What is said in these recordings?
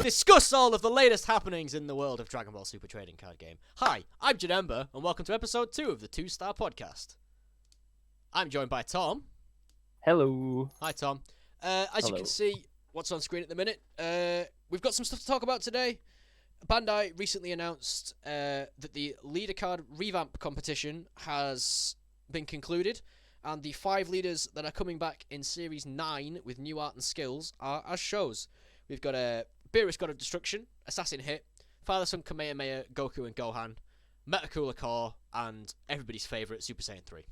discuss all of the latest happenings in the world of Dragon Ball Super Trading Card Game. Hi, I'm Janemba, and welcome to episode 2 of the 2-Star Podcast. I'm joined by Tom. Hello. Hi, Tom. As you can see, what's on screen at the minute, we've got some stuff to talk about today. Bandai recently announced that the leader card revamp competition has been concluded, and the 5 leaders that are coming back in Series 9 with new art and skills are as shows. We've got Beerus God of Destruction, Assassin Hit, Father Son Kamehameha, Goku and Gohan, Metacooler Core, and everybody's favourite Super Saiyan 3.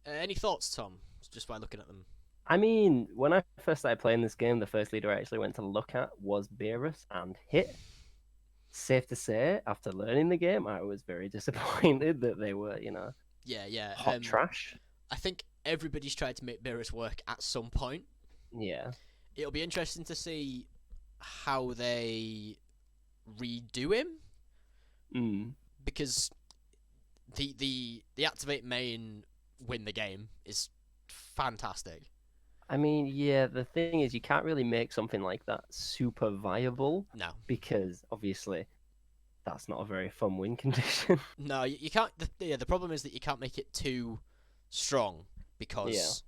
Any thoughts, Tom, just by looking at them? I mean, when I first started playing this game, the first leader I actually went to look at was Beerus and Hit. Safe to say, after learning the game, I was very disappointed that they were, hot trash. I think everybody's tried to make Beerus work at some point. Yeah. It'll be interesting to see how they redo him. Because the Activate main win the game is fantastic. I mean, yeah, the thing is, you can't really make something like that super viable. No. Because, obviously, that's not a very fun win condition. No, you can't. The problem is that you can't make it too strong, because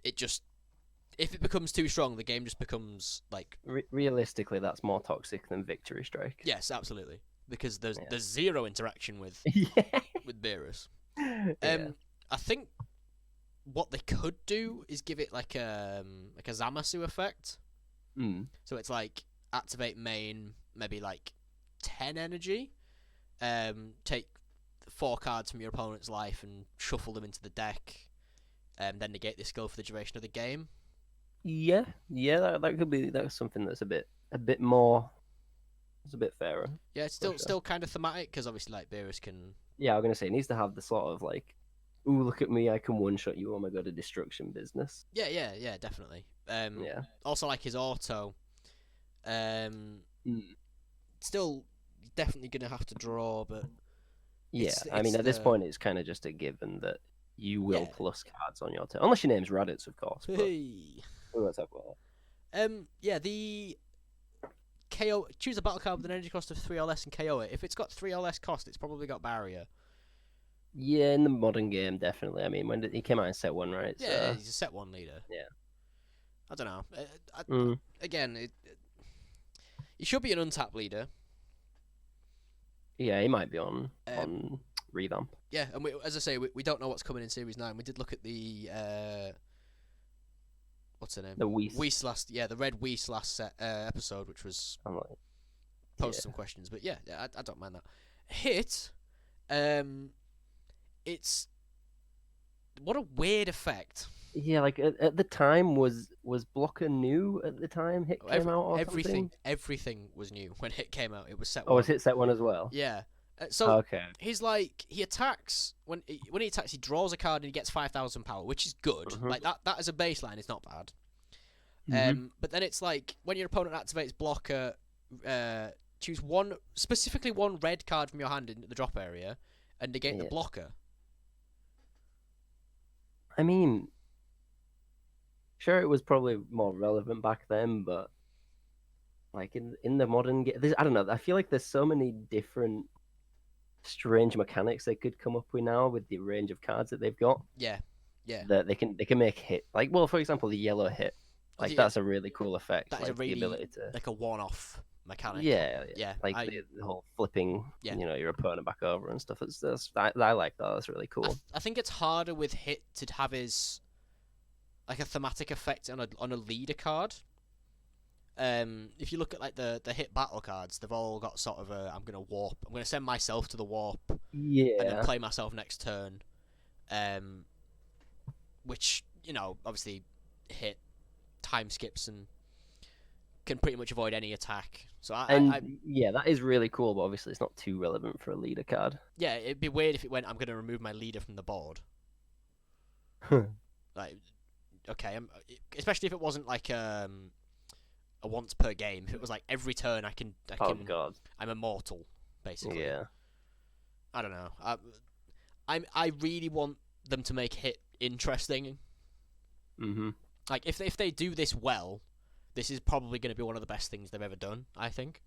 it just... If it becomes too strong, the game just becomes, like... Realistically, that's more toxic than Victory Strike. Yes, absolutely. Because there's zero interaction with with Beerus. I think what they could do is give it like a Zamasu effect. So it's like activate main, maybe like 10 energy, take 4 cards from your opponent's life and shuffle them into the deck, then negate this skill for the duration of the game. Yeah, that could be something that's a bit more. It's a bit fairer. Yeah, it's still kind of thematic, because obviously like Beerus can. Yeah, I'm gonna say it needs to have the sort of like, ooh, look at me, I can one shot you. Oh my god, a destruction business. Yeah, definitely. Yeah. Also like his auto. Still definitely gonna have to draw, but. Yeah, I mean, at this point, it's kind of just a given that you will plus cards on your turn, unless your name's Raditz, of course. But we won't talk about that. The KO. Choose a battle card with an energy cost of 3 or less and KO it. If it's got 3 or less cost, it's probably got barrier. Yeah, in the modern game, definitely. I mean, he came out in set 1, right? Yeah, he's a set 1 leader. Yeah. I don't know. Again, he should be an untapped leader. Yeah, he might be on revamp. Yeah, and as I say, we don't know what's coming in Series 9. We did look at the what's her name? The Whis last, the Red Whis last set, episode, which was posed some questions, but I don't mind that. Hit, it's what a weird effect. Yeah, like at the time, was Blocker new at the time Hit came out or something? Everything was new when Hit came out. It was set 1. Oh, was Hit set 1 as well? Yeah. So he's like, he attacks when he attacks, he draws a card and he gets 5,000 power, which is good. Like that as a baseline is not bad. But then it's like when your opponent activates Blocker, choose specifically one red card from your hand into the drop area and negate the blocker. I mean, sure, it was probably more relevant back then, but like in the modern game, I don't know. I feel like there's so many different strange mechanics they could come up with now with the range of cards that they've got. Yeah. That they can make Hit, like, well, for example, the yellow Hit, like that's a really cool effect. That like, is a really the ability to, like a one-off mechanic. Yeah. Like the whole flipping, your opponent back over and stuff. I like that. That's really cool. I think it's harder with Hit to have his like a thematic effect on a leader card. If you look at like the Hit battle cards, they've all got sort of I'm gonna send myself to the warp, and then play myself next turn, which obviously Hit time skips and can pretty much avoid any attack. So that is really cool, but obviously it's not too relevant for a leader card. Yeah, it'd be weird if it went, I'm gonna remove my leader from the board. Like, okay, especially if it wasn't like a once per game. If it was like every turn I can. Oh god. I'm immortal, basically. Yeah. I don't know. I really want them to make Hit interesting. Mm-hmm. Like if they do this well, this is probably going to be one of the best things they've ever done, I think.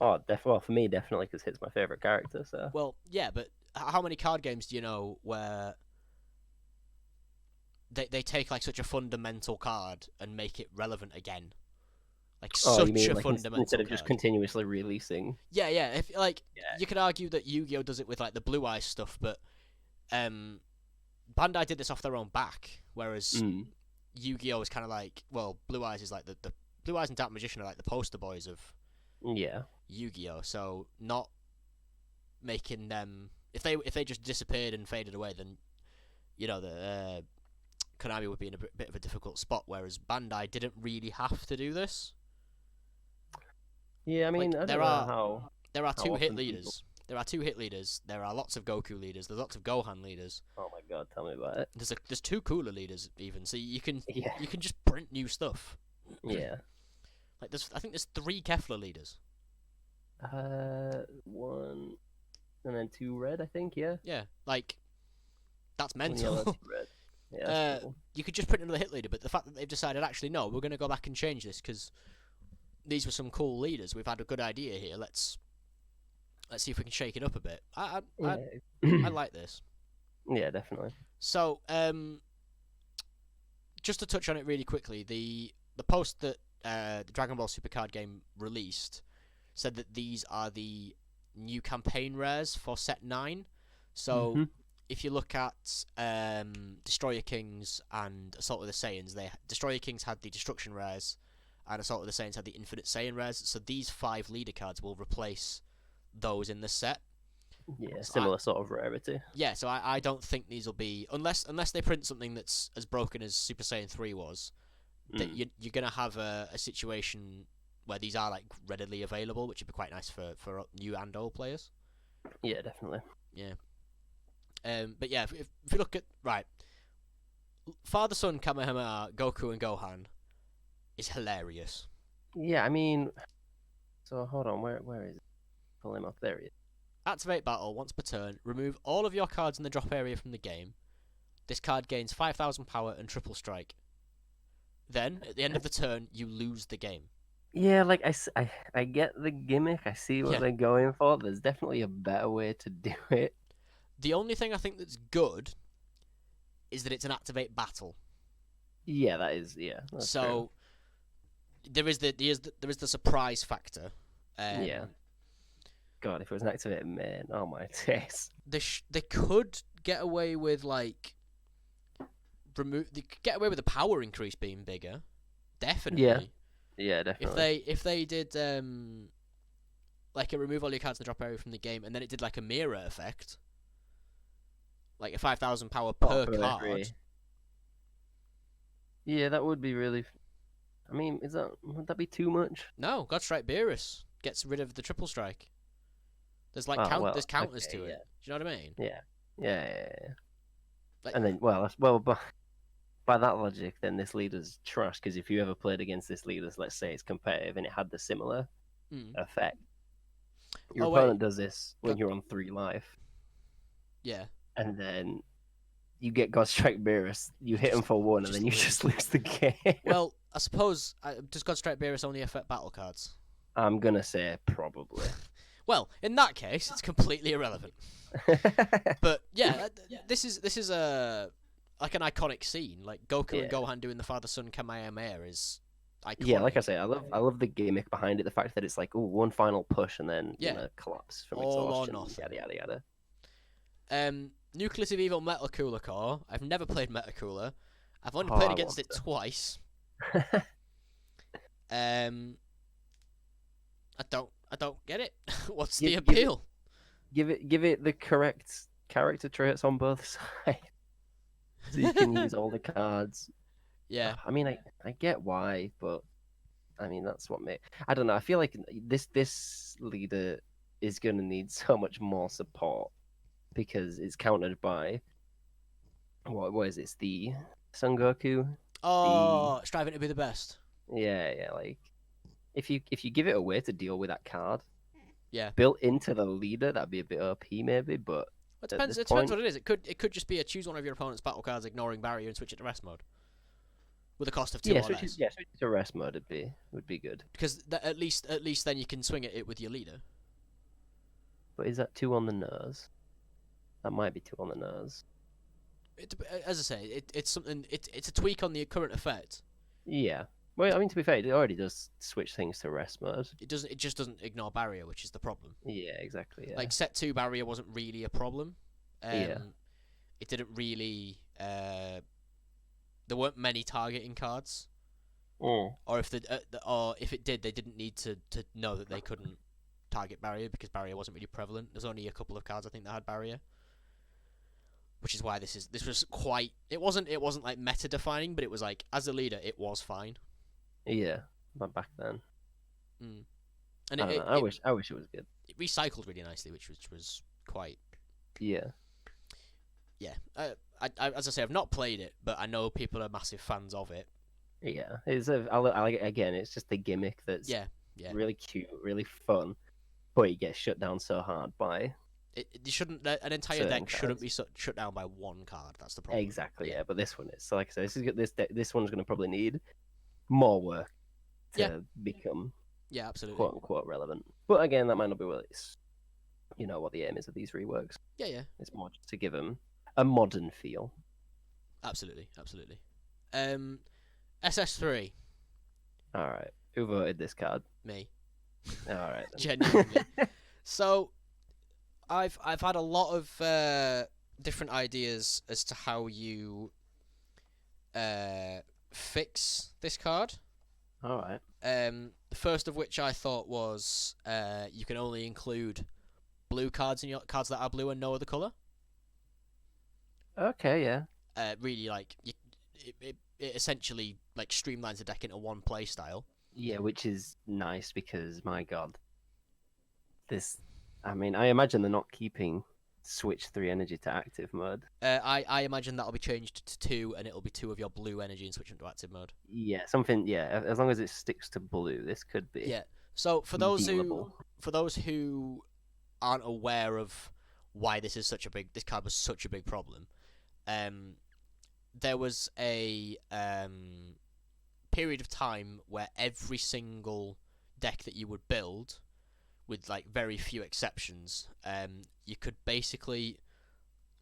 Oh, well, for me, definitely, because Hit's my favorite character. So. Well, yeah, but how many card games do you know where they take like such a fundamental card and make it relevant again? Like such you mean, a like, fundamental instead of card. just continuously releasing? Yeah, yeah. If like Yeah. you could argue that Yu-Gi-Oh does it with like the Blue Eyes stuff, but Bandai did this off their own back, whereas Yu-Gi-Oh is kind of like, well, Blue Eyes is like the Blue Eyes and Dark Magician are like the poster boys of Yu-Gi-Oh. So not making them, if they just disappeared and faded away, then the Konami would be in a bit of a difficult spot. Whereas Bandai didn't really have to do this. Yeah, I mean, Like, I don't know how. There are two often hit people- leaders. There are two hit leaders. There are lots of Goku leaders. There's lots of Gohan leaders. Oh my god, tell me about it. There's two cooler leaders even. So you can Yeah. you can just print new stuff. Yeah. Like I think there's 3 Kefla leaders. 1 and then 2 red, I think. Yeah. Yeah, like that's 1 yellow, mental. 2 red. Yeah. That's cool. You could just print another hit leader, but the fact that they've decided actually no, we're going to go back and change this because these were some cool leaders. We've had a good idea here. Let's see if we can shake it up a bit. I like this. Yeah, definitely. So, just to touch on it really quickly, the post that the Dragon Ball Super card game released said that these are the new campaign rares for Set 9. So, if you look at Destroyer Kings and Assault of the Saiyans, Destroyer Kings had the Destruction rares, and Assault of the Saiyans had the Infinite Saiyan rares. So these 5 leader cards will replace those in the set. Yeah, similar sort of rarity. Yeah, so I don't think these will be, unless they print something that's as broken as Super Saiyan 3 was, that you're going to have a situation where these are like readily available, which would be quite nice for new and old players. Yeah, definitely. Yeah. But yeah, if you look at, right, Father-Son Kamehameha, Goku and Gohan is hilarious. Yeah, I mean, so hold on, where is it? Pull him up, there he is. Activate battle once per turn. Remove all of your cards in the drop area from the game. This card gains 5,000 power and triple strike. Then, at the end of the turn, you lose the game. Yeah, like, I get the gimmick, I see what they're going for. There's definitely a better way to do it. The only thing I think that's good is that it's an activate battle. Yeah, that is, yeah. That's so, there is the surprise factor. Yeah. God, if it was an activated main, oh my days. They could get away with like they could get away with the power increase being bigger. Definitely. Yeah, definitely. If they did like a remove all your cards in the drop area from the game, and then it did like a mirror effect, like a 5,000 power per card. Agree. Yeah, that would be really. I mean, would that be too much? No, Godstrike Beerus gets rid of the triple strike. There's like there's counters to it. Yeah. Do you know what I mean? Yeah. Like, and then, by that logic, then this leader's trash, because if you ever played against this leader, let's say it's competitive and it had the similar effect, your opponent does this when you're on 3 life. Yeah. And then you get Godstrike Beerus, you hit him for 1, and then you just lose the game. Well, I suppose, does Godstrike Beerus only affect battle cards? I'm going to say probably. Well, in that case, it's completely irrelevant. But yeah, this is a like an iconic scene. Like Goku and Gohan doing the father-son Kamehameha is iconic. Yeah, like I say, I love the gimmick behind it. The fact that it's like, one final push and then collapse from exhaustion. All or nothing. Yada yada. Nucleative Evil Metal Cooler Core. I've never played Metal Cooler. I've only played against it twice. I don't get it. What's the appeal? Give it the correct character traits on both sides, so you can use all the cards. Yeah. I mean, I get why, but I mean that's what I don't know. I feel like this leader is gonna need so much more support because it's countered by what is it? It's the Son Goku. Striving to be the best. Yeah, like. If you give it a way to deal with that card, yeah, built into the leader, that'd be a bit OP maybe. But it depends what it is. It could just be a choose one of your opponent's battle cards, ignoring barrier, and switch it to rest mode. with a cost of 2 or less. Switching to rest mode would be good. Because at least then you can swing at it with your leader. But is that 2 on the nose? That might be 2 on the nose. As I say, it's something. It's a tweak on the current effect. Yeah. Well, I mean, to be fair, it already does switch things to rest mode. It doesn't. It just doesn't ignore barrier, which is the problem. Yeah, exactly. Yeah. Like set 2 barrier wasn't really a problem. Yeah. It didn't really. There weren't many targeting cards. Mm. Or if it did, they didn't need to know that they couldn't target barrier because barrier wasn't really prevalent. There's only a couple of cards I think that had barrier, which is why this was quite. It wasn't like meta defining, but it was like as a leader, it was fine. Yeah, but back then. Mm. And I wish it was good. It recycled really nicely, which was quite. Yeah. Yeah. As I say, I've not played it, but I know people are massive fans of it. Yeah, again, it's just the gimmick that's really cute, really fun, but it gets shut down so hard by. You shouldn't. An entire deck shouldn't be shut down by one card. That's the problem. Exactly. Yeah, but this one is. So, like I said, this one's going to probably need more work to become. Yeah, absolutely. Quote unquote relevant. But again, that might not be what it's. You know what the aim is of these reworks. Yeah. It's more just to give them a modern feel. Absolutely. SS3. All right. Who voted this card? Me. All right. Genuinely. So, I've had a lot of different ideas as to how you fix this card. All right. The first of which I thought was you can only include blue cards in your cards that are blue and no other color. Okay. Yeah. Really, like it essentially like streamlines the deck into one play style. Yeah, which is nice because my God, this. I mean, I imagine they're not keeping switch 3 energy to active mode. I imagine that'll be changed to 2, and it'll be 2 of your blue energy and switch into active mode. Yeah, something. Yeah, as long as it sticks to blue, this could be. Yeah. So for those dealable. who aren't aware of why this card was such a big problem, there was a period of time where every single deck that you would build, with like very few exceptions, you could basically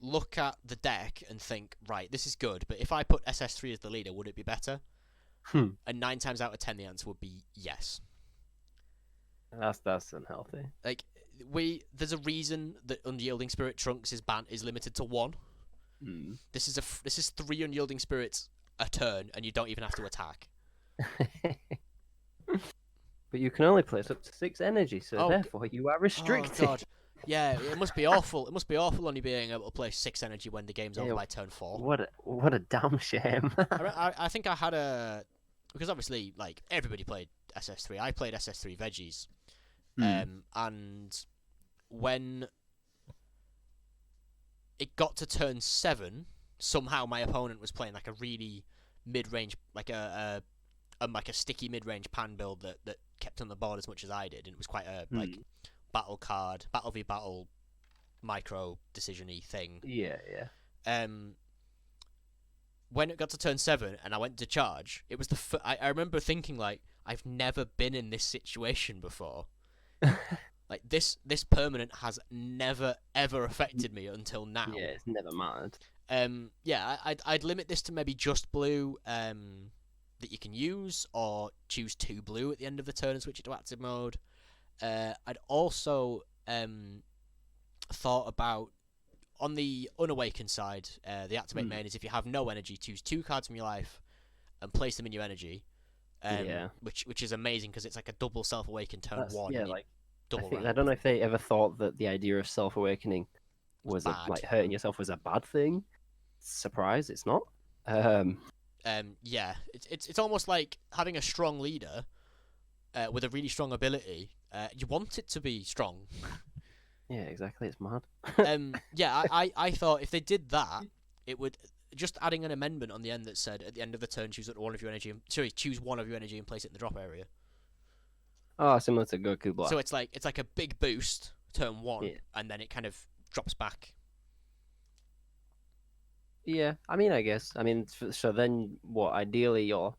look at the deck and think, right, this is good, but if I put SS3 as the leader, would it be better? And 9 times out of 10, the answer would be yes. That's unhealthy. Like there's a reason that Unyielding Spirit Trunks is limited to 1. Mm. This is 3 Unyielding Spirits a turn, and you don't even have to attack. But you can only place up to 6 energy, so therefore you are restricted. Oh God. Yeah, it must be awful. It must be awful only being able to play 6 energy when the game's over by turn 4. What a damn shame. I think I had because obviously like everybody played SS3. I played SS3 Veggies, and when it got to turn 7, somehow my opponent was playing like a really mid-range, like a sticky mid-range pan build that kept on the board as much as I did, and it was quite a like battle v battle micro decision-y thing. Yeah. When it got to turn 7 and I went to charge, it was I remember thinking like, I've never been in this situation before. Like this permanent has never ever affected me until now. Yeah, it's never mattered. I'd limit this to maybe just blue that you can use, or choose 2 blue at the end of the turn and switch it to active mode. I'd also thought about, on the Unawakened side, the activate main is if you have no energy, choose 2 cards from your life and place them in your energy. Which is amazing because it's like a double self-awaken turn 1. Yeah, like double I don't know if they ever thought that the idea of self-awakening was like hurting yourself was a bad thing. Surprise, it's not. Yeah, it's almost like having a strong leader with a really strong ability. You want it to be strong. Yeah, exactly. It's mad. I thought if they did that, it would just adding an amendment on the end that said at the end of the turn choose one of your energy. Choose one of your energy and place it in the drop area. Oh, similar to Goku Black. So it's like a big boost turn 1, and then it kind of drops back. Yeah, I mean, I guess. I mean, so then what? Ideally, your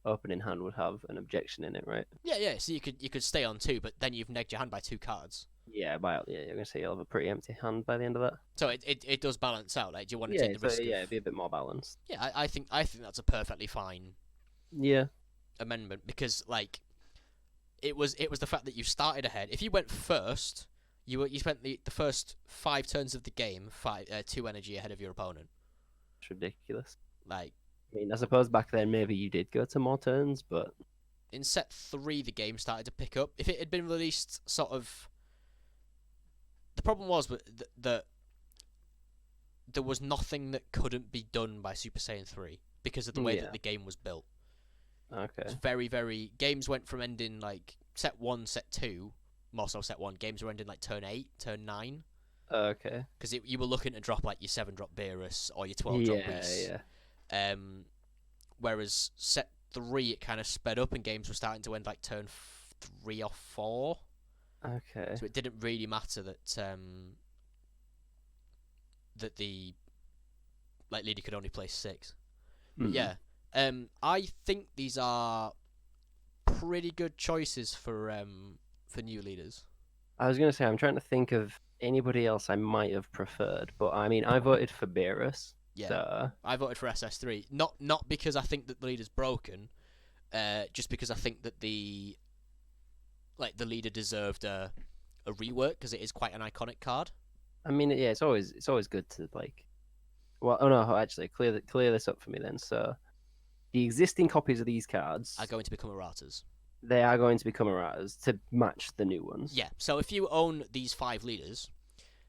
opening hand would have an objection in it, right? Yeah. So you could stay on 2, but then you've negged your hand by 2 cards. Yeah, you're gonna say you'll have a pretty empty hand by the end of that. So it does balance out. Like, do you want to Yeah, take the so risk of? yeah, it'd be a bit more balanced. Yeah, I think that's a perfectly fine Yeah, amendment because like it was the fact that you started ahead. If you went first, you spent the first 5 turns of the game 2 energy ahead of your opponent. it's ridiculous. Like I mean, I suppose back then maybe you did go to more turns, but in set 3, the game started to pick up. If it had been released sort of, the problem was that there was nothing that couldn't be done by Super Saiyan 3 because of the way that the game was built. okay. It's very games went from ending like set 1, set 2, more so set 1. Games were ending like turn 8, turn 9 Okay. because you were looking to drop like your 7-drop Beerus or your 12-drop Whis. Yeah. Whereas set 3 it kind of sped up and games were starting to end like turn 3 or 4. Okay. So it didn't really matter that that the like leader could only play 6. But yeah, I think these are pretty good choices for new leaders. I was gonna say I'm trying to think of anybody else I might have preferred, but I mean I voted for Beerus. Yeah, So I voted for SS3. Not because I think that the leader's broken, just because I think that the leader deserved a rework because it is quite an iconic card. I mean, yeah, it's always good to like. Well, oh no, actually, clear this up for me then. So, the existing copies of these cards Are going to become erratas. they are going to become erratas to match the new ones. Yeah. So if you own these 5 leaders,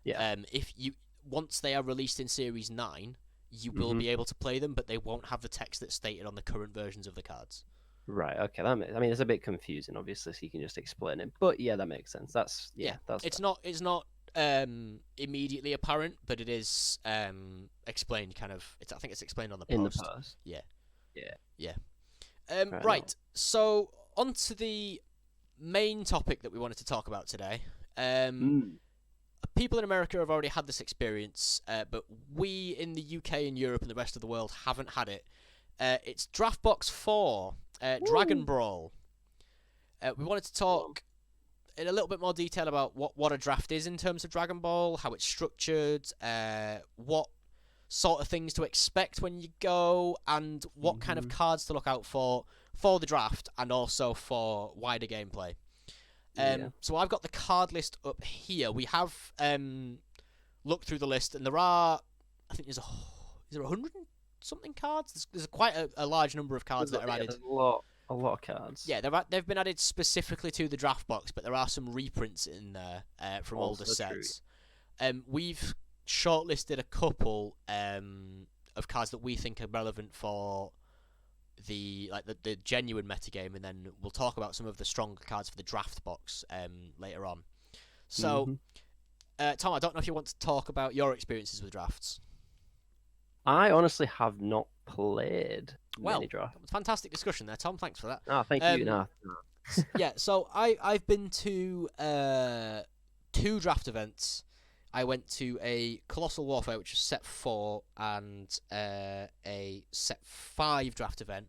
Yeah. if you once they are released in Series 9, you will be able to play them, but they won't have the text that's stated on the current versions of the cards. Right. Okay. I mean, it's a bit confusing, obviously, so you can just explain it. But yeah, that makes sense. That's That's It's not immediately apparent, but it is explained kind of. I think it's explained on the post. in the post. Yeah. Yeah. Right. So on to the main topic that we wanted to talk about today. People in America have already had this experience, but we in the UK and Europe and the rest of the world haven't had it. It's Draftbox 4, Dragon Brawl. We wanted to talk in a little bit more detail about what a draft is in terms of Dragon Ball, how it's structured, what sort of things to expect when you go, and what kind of cards to look out for the draft, and also for wider gameplay. So I've got the card list up here. We have looked through the list, and there are, I think is there 100 something cards? There's quite a large number of cards that are added. There's a lot of cards. Yeah, they've been added specifically to the draft box, but there are some reprints in there from older sets. We've shortlisted a couple of cards that we think are relevant for the genuine metagame, and then we'll talk about some of the stronger cards for the draft box later on. So, Tom, I don't know if you want to talk about your experiences with drafts. I honestly have not played many drafts. Fantastic discussion there, Tom. Thanks for that. Oh, thank you. No. Yeah, so I've been to 2 draft events. I went to a Colossal Warfare, which was set 4, and a set 5 draft event.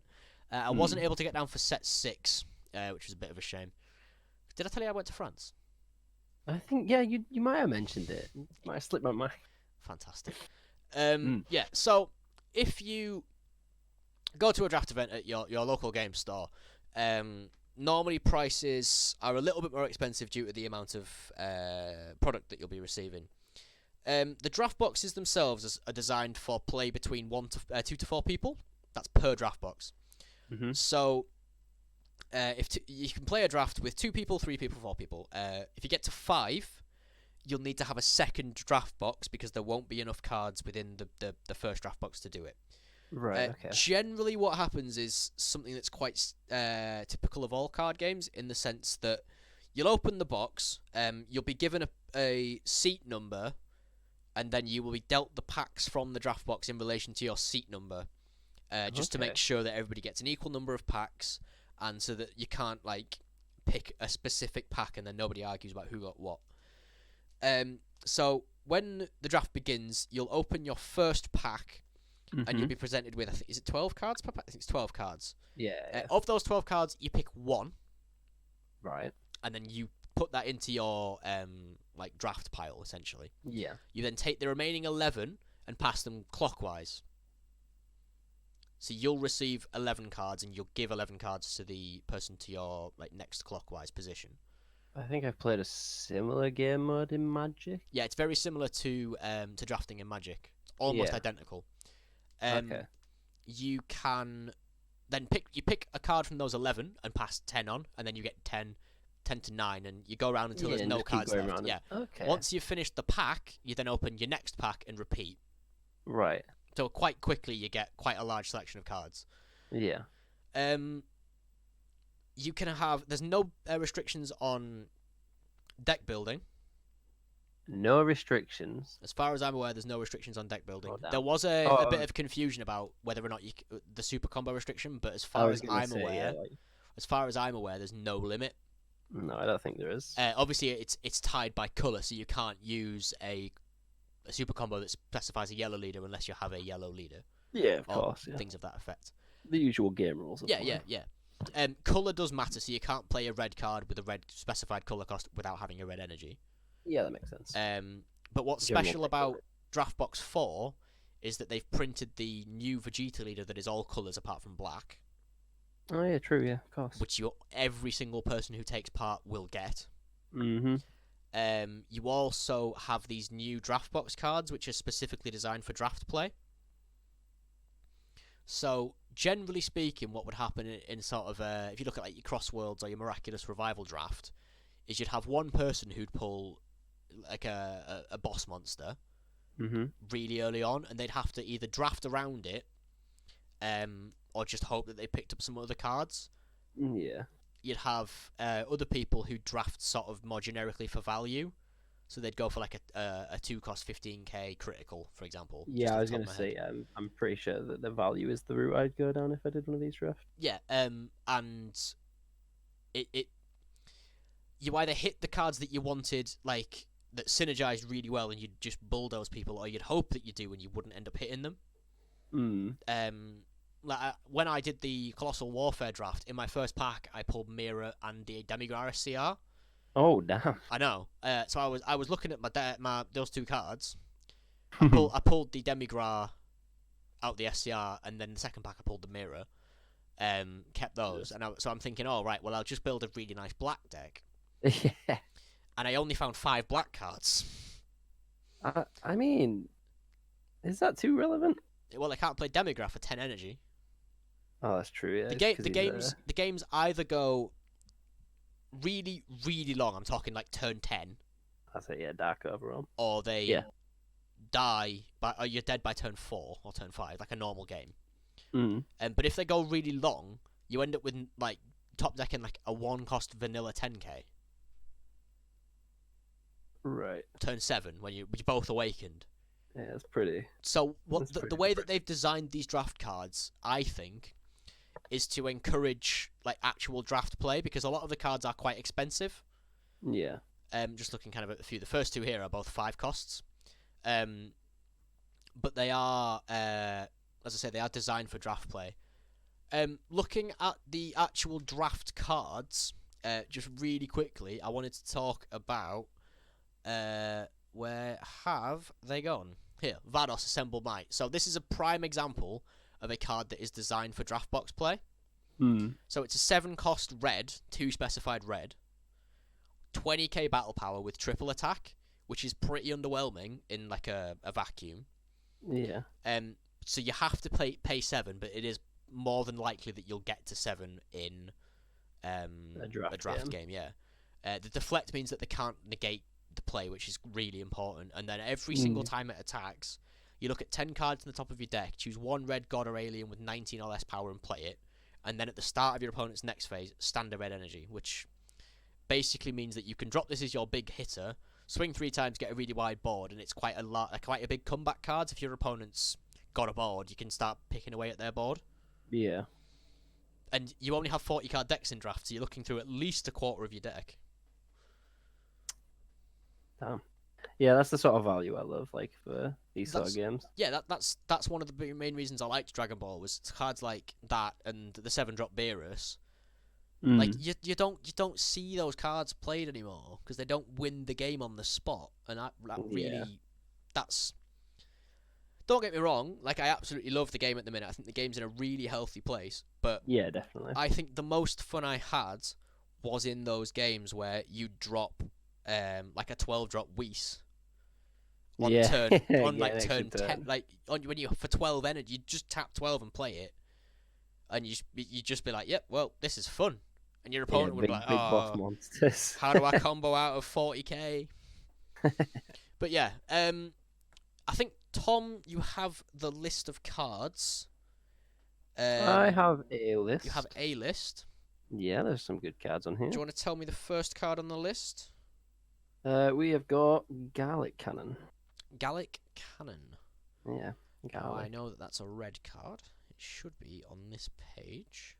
I wasn't able to get down for set 6, which was a bit of a shame. Did I tell you I went to France? I think, yeah, you might have mentioned it. It might have slipped my mind. Fantastic. Yeah, so if you go to a draft event at your local game store, normally prices are a little bit more expensive due to the amount of product that you'll be receiving. The draft boxes themselves are designed for play between 2 to 4 people. That's per draft box. So you can play a draft with 2 people, 3 people, 4 people. If you get to 5, you'll need to have a second draft box because there won't be enough cards within the first draft box to do it. Right, okay. Generally, what happens is something that's quite typical of all card games, in the sense that you'll open the box, you'll be given a seat number, and then you will be dealt the packs from the draft box in relation to your seat number, just to make sure that everybody gets an equal number of packs, and so that you can't pick a specific pack and then nobody argues about who got what. So when the draft begins, you'll open your first pack, and you'll be presented with, I think, is it 12 cards per pack? I think it's 12 cards. Yeah. Of those 12 cards, you pick one, Right. and then you put that into your like draft pile, essentially. Yeah. You then take the remaining 11 and pass them clockwise. So you'll receive 11 cards, and you'll give 11 cards to the person to your like next clockwise position. I think I've played a similar game mode in Magic. Yeah, it's very similar to drafting in Magic. It's almost Yeah. identical. Okay. You can then pick a card from those 11 and pass 10 on, and then you get 10 to 9, and you go around until there's and no just keep cards going left. around Yeah. Okay. Once you've finished the pack, you then open your next pack and repeat. Right. So quite quickly you get quite a large selection of cards. Yeah. You can have, there's no restrictions on deck building. No restrictions. As far as I'm aware, there's no restrictions on deck building. Oh, damn. There was a bit of confusion about whether or not the super combo restriction, but as far as I'm aware, there's no limit. No, I don't think there is. Obviously, it's tied by color, so you can't use a super combo that specifies a yellow leader unless you have a yellow leader. Yeah, of or course. Yeah. Things of that effect. The usual game rules. Yeah. Color does matter, so you can't play a red card with a red specified color cost without having a red energy. Yeah, that makes sense. But what's General special pick about color. Draft Box 4 is that they've printed the new Vegeta leader that is all colors apart from black, Oh yeah, true. Yeah, of course. which every single person who takes part will get. Mm-hmm. You also have these new Draft Box cards, which are specifically designed for draft play. So, generally speaking, what would happen in sort of if you look at like your Crossworlds or your Miraculous Revival draft, is you'd have one person who'd pull like a boss monster Mm-hmm. really early on, and they'd have to either draft around it, or just hope that they picked up some other cards. Yeah. You'd have other people who draft sort of more generically for value, so they'd go for like a 2-cost 15k critical, for example. just Yeah, off I the was top gonna of my head. say, I'm pretty sure that the value is the route I'd go down if I did one of these drafts. Yeah, and it you either hit the cards that you wanted, like that synergized really well, and you'd just bulldoze people, or you'd hope that you do, and you wouldn't end up hitting them. When I did the Colossal Warfare draft in my first pack, I pulled Mira and the Demigra SCR. Oh damn. I know. So I was looking at my those two cards. I pulled the Demigra out the SCR, and then the second pack I pulled the Mira. Kept those, and so I'm thinking, oh right, well I'll just build a really nice black deck, Yeah. and I only found 5 black cards. I mean, is that too relevant? Well, I can't play Demigra for 10 energy. Oh, that's true. Yeah. The games either go really, really long. I'm talking like turn 10, That's it. Yeah, dark overall. or they Yeah. die or you're dead by turn 4 or turn 5, like a normal game. Mm. But if they go really long, you end up with like top decking like a 1-cost vanilla 10k Right. turn 7 when you're both awakened. Yeah, it's pretty. So That's the pretty way that they've designed these draft cards, I think, is to encourage like actual draft play, because a lot of the cards are quite expensive. Yeah. Just looking kind of at a few. The first 2 here are both 5 costs. But they are, as I say, they are designed for draft play. Looking at the actual draft cards, just really quickly, I wanted to talk about where have they gone? Here, Vados Assemble Might. So this is a prime example of a card that is designed for draft box play. So it's a 7-cost red, 2 specified red, 20k battle power with triple attack, which is pretty underwhelming in like a vacuum. Yeah. So you have to pay 7, but it is more than likely that you'll get to 7 in a draft game. Yeah. The deflect means that they can't negate the play, which is really important. And then every single time it attacks, you look at 10 cards in the top of your deck, choose 1 red god or alien with 19 or less power and play it. And then at the start of your opponent's next phase, stand a red energy, which basically means that you can drop this as your big hitter, swing 3 times, get a really wide board, and it's quite a big comeback card. If your opponent's got a board, you can start picking away at their board. Yeah. And you only have 40 card decks in draft, so you're looking through at least a quarter of your deck. Damn. Yeah, that's the sort of value I love, like for these sort of games. Yeah, that's one of the main reasons I liked Dragon Ball was cards like that and the 7-drop Beerus. Like you don't see those cards played anymore because they don't win the game on the spot, and that's. Don't get me wrong, like I absolutely love the game at the minute. I think the game's in a really healthy place, but yeah, definitely. I think the most fun I had was in those games where you drop like a 12-drop Whis on turn on like turn 10, like when you for 12 energy, you just tap 12 and play it, and you just be like, yep, well this is fun, and your opponent would be like, big boss monsters. how do I combo out of 40k? But yeah, I think Tom, you have the list of cards. I have a list. You have a list. Yeah, there's some good cards on here. Do you want to tell me the first card on the list? We have got Gallic Cannon. Gallic Cannon. Yeah, Gallic. I know that that's a red card. It should be on this page.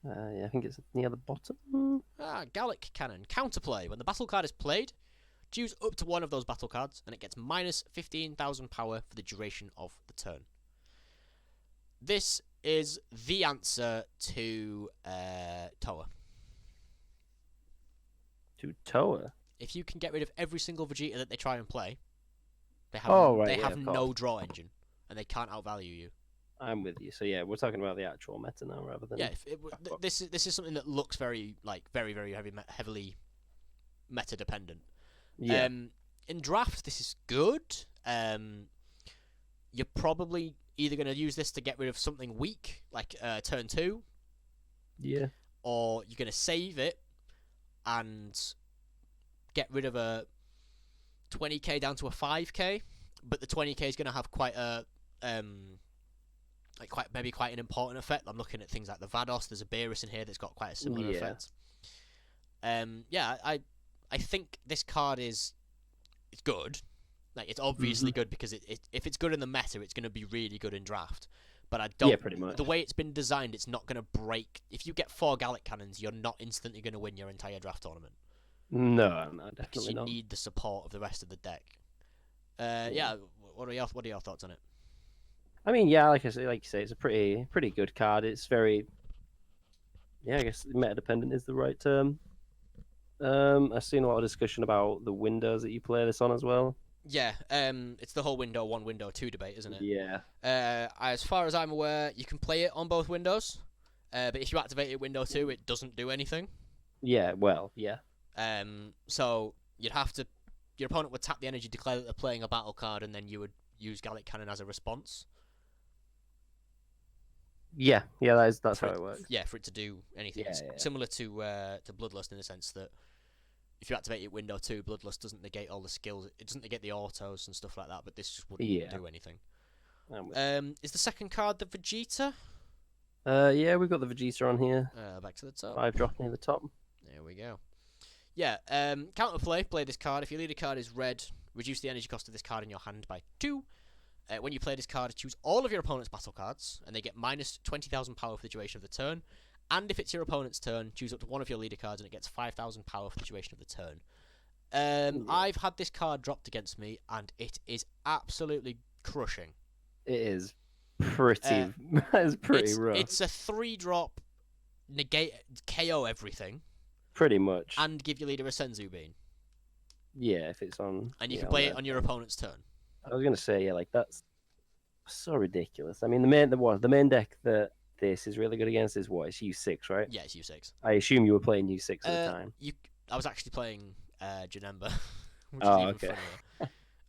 Yeah, I think it's near the bottom. Gallic Cannon. Counterplay. When the battle card is played, choose up to one of those battle cards, and it gets minus 15,000 power for the duration of the turn. This is the answer to Toa. To Toa? If you can get rid of every single Vegeta that they try and play, they have no draw engine, and they can't outvalue you. I'm with you. So yeah, we're talking about the actual meta now, rather than this is something that looks very very heavily meta dependent. Yeah. In draft, this is good. You're probably either going to use this to get rid of something weak, like turn 2. Yeah. Or you're going to save it and get rid of a 20k down to a 5k, but the 20k is going to have quite a quite an important effect. I'm looking at things like the Vados. There's a Beerus in here that's got quite a similar effect. I think this card it's good. Like, it's obviously good because if it's good in the meta, it's going to be really good in draft. But I don't. Yeah, pretty much. The way it's been designed, it's not going to break. If you get 4 Gallic Cannons, you're not instantly going to win your entire draft tournament. No, definitely because you not. need the support of the rest of the deck. Yeah. What are your thoughts on it? I mean, yeah, like you say, it's a pretty good card. It's very, I guess meta dependent is the right term. I've seen a lot of discussion about the windows that you play this on as well. Yeah, it's the whole window 1, window 2 debate, isn't it? Yeah. As far as I'm aware, you can play it on both windows, but if you activate it window 2, it doesn't do anything. Yeah, well, yeah. So your opponent would tap the energy, declare that they're playing a battle card, and then you would use Gallic Cannon as a response. Yeah, that's how it works. Yeah, for it to do anything. It's similar to Bloodlust in the sense that if you activate it window 2, Bloodlust doesn't negate all the skills. It doesn't negate the autos and stuff like that, but this just wouldn't do anything. Is the second card the Vegeta? Yeah, we've got the Vegeta on here. Back to the top. 5 drop near the top. There we go. Yeah, counterplay, play this card. If your leader card is red, reduce the energy cost of this card in your hand by 2. When you play this card, choose all of your opponent's battle cards, and they get minus 20,000 power for the duration of the turn. And if it's your opponent's turn, choose up to one of your leader cards, and it gets 5,000 power for the duration of the turn. I've had this card dropped against me, and it is absolutely crushing. It is pretty. It's pretty rough. It's a 3-drop, negate KO everything. Pretty much. And give your leader a Senzu Bean. Yeah, if it's on. And you can play it on your opponent's turn. I was gonna say, that's so ridiculous. I mean, the main deck that this is really good against is what? It's U6, right? Yeah, it's U6. I assume you were playing U6 at the time. I was actually playing Janemba. Okay.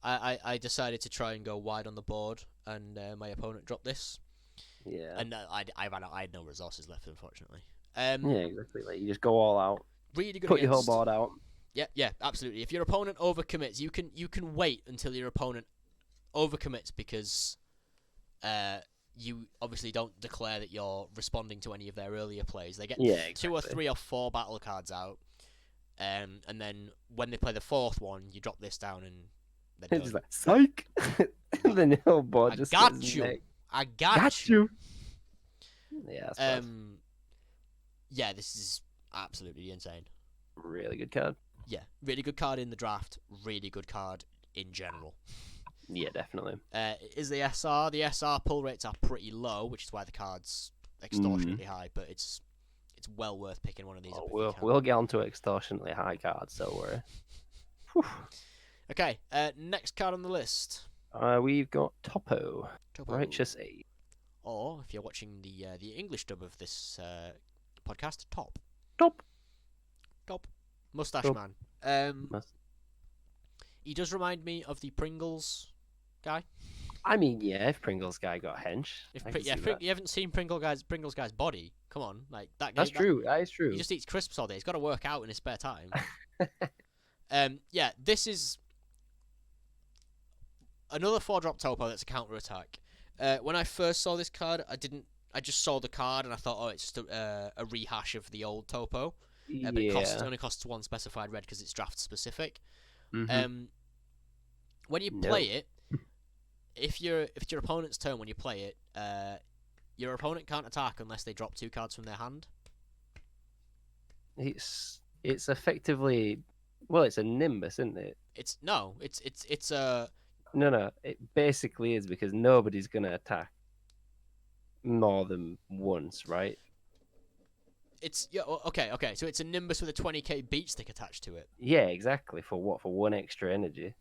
I decided to try and go wide on the board, and my opponent dropped this. Yeah. And I had no resources left, unfortunately. Yeah, exactly. Like, you just go all out. Really good. Put your whole board out. Yeah, absolutely. If your opponent overcommits, you can wait until your opponent overcommits because you obviously don't declare that you're responding to any of their earlier plays. They get 2 or 3 or 4 battle cards out, and then when they play the 4th one, you drop this down and they're it's like psych. Then your whole board just got you. I got you. Yeah. That's yeah, this is absolutely insane. Really good card. Yeah, really good card in the draft. Really good card in general. Yeah, definitely. Is the SR? The SR pull rates are pretty low, which is why the card's extortionately high. But it's well worth picking one of these up. We'll get onto extortionately high cards, so we're. Okay, next card on the list. We've got Topo. Righteous Aid. Or if you're watching the English dub of this podcast, Top. Mustache Top. Man. He does remind me of the Pringles guy. I mean, yeah, if Pringles guy got hench. You haven't seen Pringles guy's body. Come on, like that guy. That's true. That is true. He just eats crisps all day. He's got to work out in his spare time. Yeah, this is another 4-drop Topo that's a counter attack. When I first saw this card, I just saw the card and I thought, oh, it's just a rehash of the old Topo. But it only costs 1 specified red because it's draft specific. Mm-hmm. When you play it, if your opponent's turn when you play it, your opponent can't attack unless they drop 2 cards from their hand. It's effectively, well, it's a Nimbus, isn't it? It's a. No, it basically is because nobody's gonna attack more than once, right? Okay. So it's a Nimbus with a 20k beat stick attached to it. Yeah, exactly. For what? For 1 extra energy.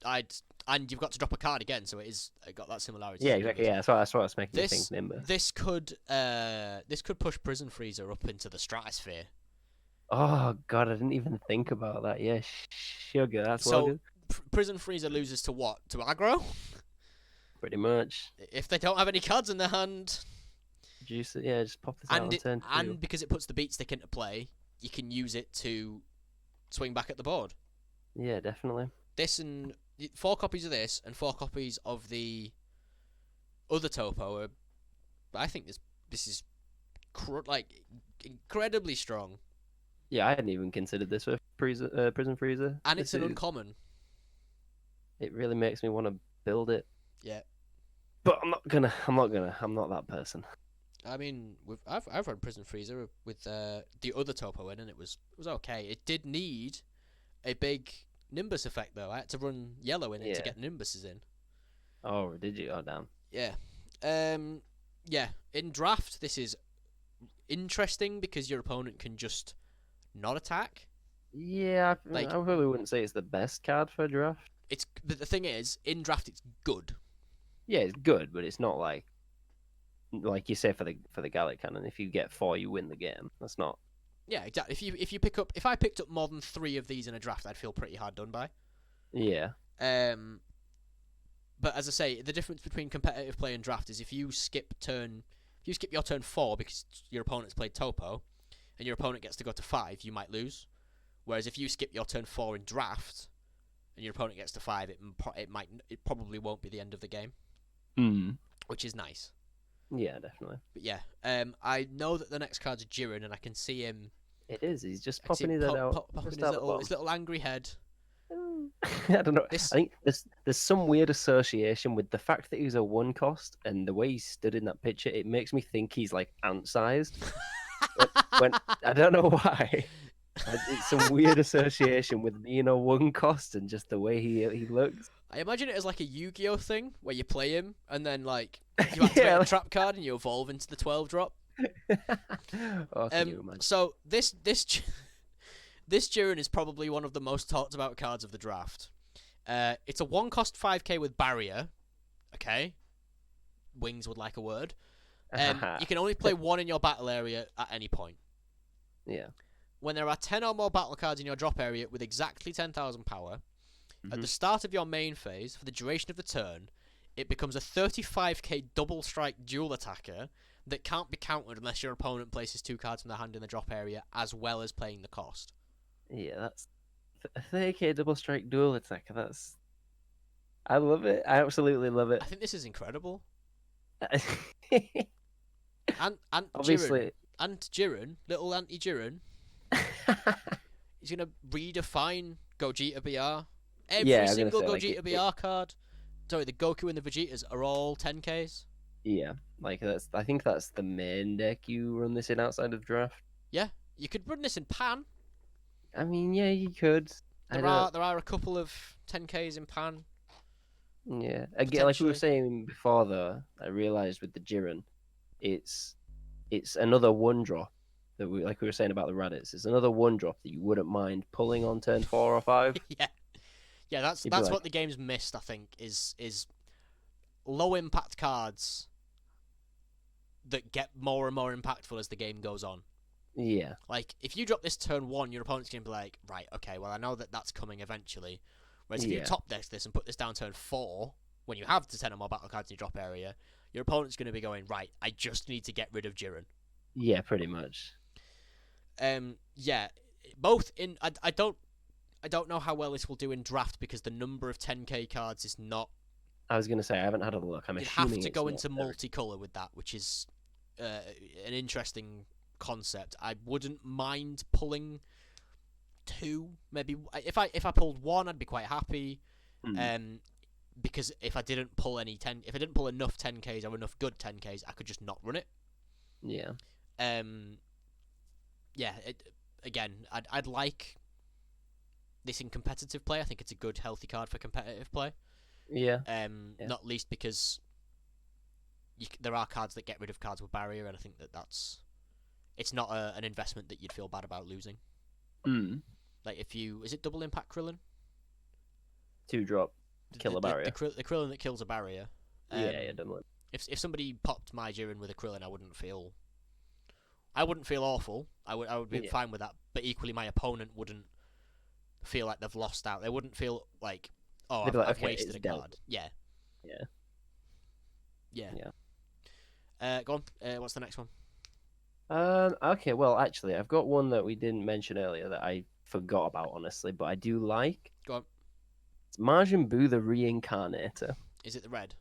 And you've got to drop a card again, so it got that similarity. Yeah, exactly. Yeah, that's what I was making me think. Nimbus. This could push Prison Freezer up into the stratosphere. Oh god, I didn't even think about that. Yeah, sugar. That's so. What Prison Freezer loses to what? To aggro? Pretty much. If they don't have any cards in their hand. Juice it, yeah, just pop this out on turn 2. And because it puts the beat stick into play, you can use it to swing back at the board. Yeah, definitely. This and 4 copies of this and 4 copies of the other Topo are, I think this is incredibly strong. Yeah, I hadn't even considered this with Prison Freezer. And it's an uncommon. It really makes me want to build it. Yeah. But I'm not that person. I mean, I've run Prison Freezer with the other Topo in, and it was okay. It did need a big Nimbus effect though. I had to run yellow in it to get Nimbuses in. Oh, did you? Oh, damn. Yeah. Yeah. In draft, this is interesting because your opponent can just not attack. Yeah, I probably wouldn't say it's the best card for draft. But the thing is, in draft, it's good. Yeah, it's good, but it's not like you say for the Gallic Cannon. If you get 4, you win the game. That's not. Yeah, exactly. If I picked up more than 3 of these in a draft, I'd feel pretty hard done by. Yeah. But as I say, the difference between competitive play and draft is if you skip your turn 4 because your opponent's played Topo, and your opponent gets to go to 5, you might lose. Whereas if you skip your turn 4 in draft, and your opponent gets to 5, it probably won't be the end of the game. Which is nice. Yeah, definitely. But yeah, I know that the next card's Jiren, and I can see him. It is. He's just popping his head out. His little angry head. I don't know. I think there's some weird association with the fact that he's a 1 cost and the way he stood in that picture. It makes me think he's like ant-sized. when I don't know why. It's some weird association with being a 1 cost and just the way he looks. I imagine it as like a Yu-Gi-Oh thing where you play him and then like you activate a trap card and you evolve into the 12-drop. So this Jiren is probably one of the most talked about cards of the draft. It's a 1 cost 5k with barrier. Okay, Wings would like a word. You can only play 1 in your battle area at any point. Yeah. When there are 10 or more battle cards in your drop area with exactly 10,000 power, at the start of your main phase, for the duration of the turn, it becomes a 35k double strike dual attacker that can't be countered unless your opponent places 2 cards from their hand in the drop area, as well as paying the cost. Yeah, that's a 30k double strike dual attacker. I love it. I absolutely love it. I think this is incredible. and obviously, Jiren, little anti-Jiren, he's gonna redefine Gogeta BR. Every single Gogeta BR card. Sorry, the Goku and the Vegetas are all 10Ks. Yeah, I think that's the main deck you run this in outside of draft. Yeah, you could run this in Pan. I mean, yeah, you could. There are a couple of 10Ks in Pan. Yeah. Again, like we were saying before, though, I realized with the Jiren, it's another one drop that we were saying about the Raditz. It's another one drop that you wouldn't mind pulling on turn 4 or 5. Yeah, that's what the game's missed. I think is low impact cards that get more and more impactful as the game goes on. Yeah. Like, if you drop this turn 1, your opponent's going to be like, right, okay, well, I know that that's coming eventually. Whereas if you top deck this and put this down turn 4, when you have the 10 or more battle cards in your drop area, your opponent's going to be going, right, I just need to get rid of Jiren. Yeah, pretty much. Yeah, both in... I don't know how well this will do in draft because the number of 10k cards is not... I was going to say, I haven't had a look. You have to go into multicolour with that, which is an interesting concept. I wouldn't mind pulling 2, maybe. If I pulled 1, I'd be quite happy. Because if I didn't pull enough 10Ks or enough good 10Ks, I could just not run it. Yeah. Yeah. Again, I'd like this in competitive play. I think it's a good, healthy card for competitive play. Yeah. Not least because there are cards that get rid of cards with barrier, and I think that's it's not an investment that you'd feel bad about losing. Like is it double impact Krillin? 2-drop, kill a barrier. The Krillin that kills a barrier. Yeah, definitely. If somebody popped my Jiren with a Krillin, I wouldn't feel awful. I would be fine with that. But equally, my opponent wouldn't feel like they've lost out. They wouldn't feel like, oh, I've wasted a card. Yeah. Go on. What's the next one? Okay, well, actually, I've got one that we didn't mention earlier that I forgot about, honestly, but I do like. Go on. It's Majin Buu the Reincarnator. Is it the red?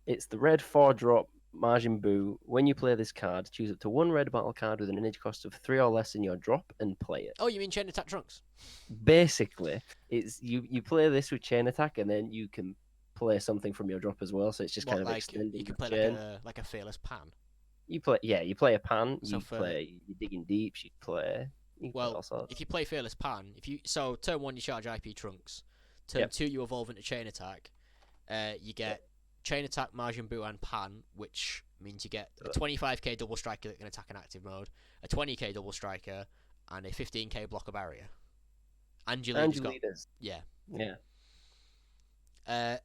It's the red 4-drop Majin Buu. When you play this card, choose up to 1 red battle card with an energy cost of 3 or less in your drop and play it. Oh, you mean Chain Attack Trunks? Basically, it's you play this with Chain Attack, and then you can play something from your drop as well. So it's just kind of extending. You can play like a Fearless Pan. You play a Pan. So you Digging Deeps. You play all sorts. If you play Fearless Pan, turn 1 you charge IP Trunks. Turn 2 you evolve into Chain Attack. You get Chain Attack, Majin Buu, and Pan, which means you get a 25k double striker that can attack in active mode, a 20k double striker, and a 15k blocker barrier. And your leader's yeah.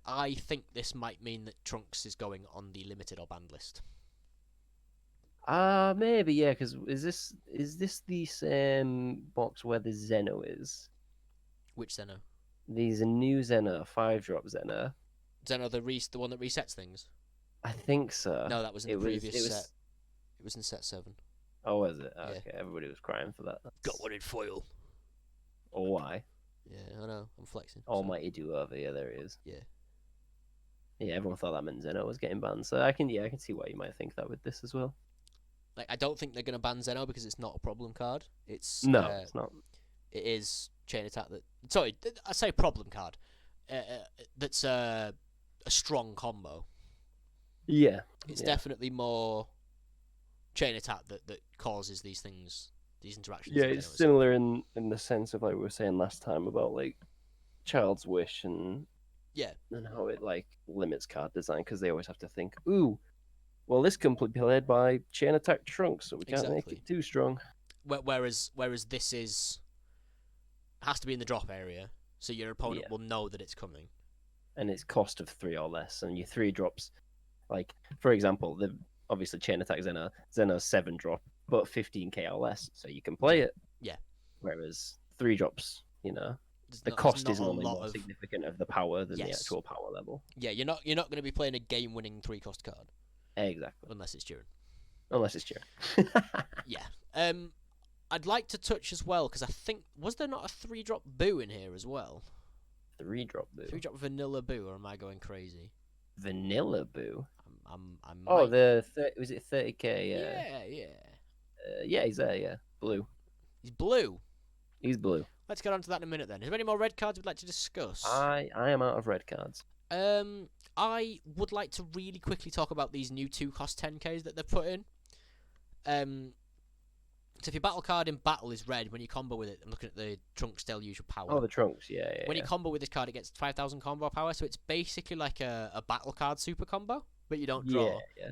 I think this might mean that Trunks is going on the limited or banned list. Maybe, yeah, because is this the same box where the Zeno is? Which Zeno? There's a new Zeno, 5-drop Zeno. Zeno, the one that resets things? I think so. No, that was in the previous set. It was in set 7. Oh, was it? Oh, yeah. Okay, everybody was crying for that. Got one in foil. Oh, why? Yeah, I know. I'm flexing. Almighty do-over. Yeah, there he is. Yeah. Yeah, everyone thought that meant Zeno was getting banned, so I can see why you might think that with this as well. Like, I don't think they're going to ban Zeno because it's not a problem card. It's it's not. It is Chain Attack sorry, I say problem card. That's a strong combo. Yeah. It's definitely more Chain Attack that causes these things, these interactions. Yeah, it's similar in the sense of, like we were saying last time about, like, Child's Wish and how it, like, limits card design, because they always have to think, ooh, well, this can be played by Chain Attack Trunks, so we can't make it too strong. Whereas this has to be in the drop area, so your opponent will know that it's coming. And it's cost of 3 or less, and your 3 drops, like, for example, obviously Chain Attack Zeno's 7-drop, but 15k or less, so you can play it. Yeah. Whereas 3 drops, the cost is normally more significant of the power than the actual power level. Yeah, you're not going to be playing a game-winning 3-cost card. Exactly. Unless it's Jiren. Yeah. I'd like to touch as well, because I think, was there not a 3-drop Buu in here as well? 3-drop Buu? 3-drop Vanilla Buu, or am I going crazy? Vanilla Buu? Was it 30k? Yeah, he's there, yeah. Blue. He's blue? He's blue. Let's get on to that in a minute then. Is there any more red cards we'd like to discuss? I am out of red cards. I would like to really quickly talk about these new 2-cost 10Ks that they've put in. So if your battle card in battle is red, when you combo with it, I'm looking at the Trunks still use your power. Oh, the Trunks, yeah. When you combo with this card, it gets 5,000 combo power, so it's basically like a battle card super combo, but you don't draw. Yeah.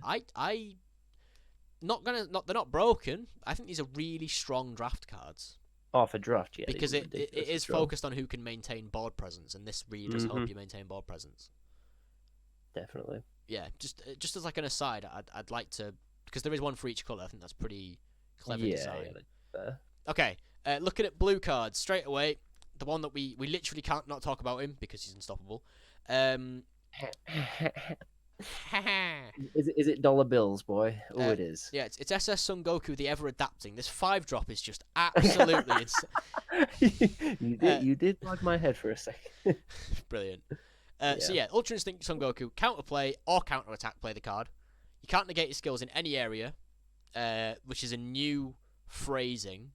They're not broken. I think these are really strong draft cards. Oh, for draft, yeah. Because it is focused on who can maintain board presence, and this really does help you maintain board presence. Definitely. Yeah, just as like an aside, I'd like to, because there is one for each colour. I think that's pretty clever design. Yeah. Okay, looking at blue cards straight away. The one that we literally can't not talk about him because he's unstoppable. Is it dollar bills, boy? Oh, it is. Yeah, it's SS Son Goku, the ever adapting. This 5-drop is just absolutely You did bug my head for a second. Brilliant. So yeah, Ultra Instinct Son Goku, counterplay or counter attack, play the card. You can't negate his skills in any area, which is a new phrasing,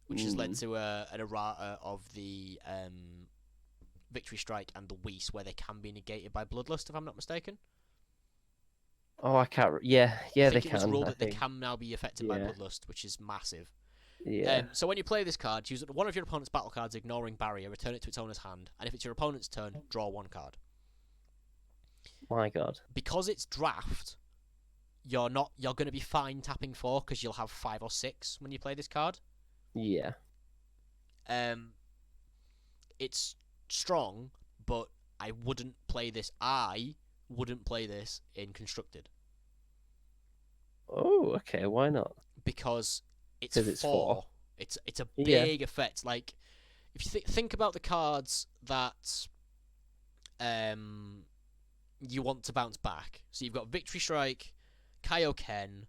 which has led to an errata of the Victory Strike and the Whis, where they can be negated by Bloodlust, if I'm not mistaken. Oh, I can't. Yeah, they it can. was ruled that they can now be affected by Bloodlust, which is massive. Yeah. So when you play this card, choose one of your opponent's battle cards, ignoring barrier, return it to its owner's hand, and if it's your opponent's turn, draw one card. My God. Because it's draft, you're going to be fine tapping 4 because you'll have 5 or 6 when you play this card. Yeah. It's strong, but I wouldn't play this. I wouldn't play this in Constructed. Oh, okay. Why not? Because it's 4. It's a big effect. Like, if you think about the cards that you want to bounce back. So you've got Victory Strike, Kaioken,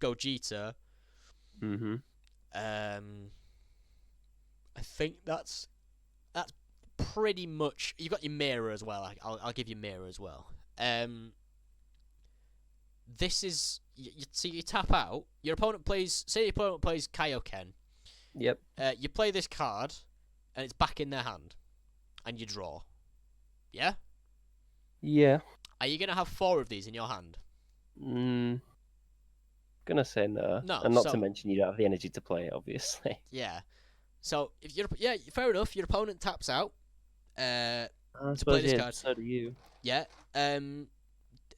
Gogeta. Mm-hmm. I think that's pretty much. You've got your mirror as well. I'll give you mirror as well. This is you tap out. Your opponent plays. Say your opponent plays Kaioken. Yep. You play this card, and it's back in their hand, and you draw. Yeah. Yeah. Are you gonna have 4 of these in your hand? Gonna say no. No. And not to mention you don't have the energy to play it, obviously. Yeah. So if fair enough. Your opponent taps out. I to suppose play this card. So do you. Yeah.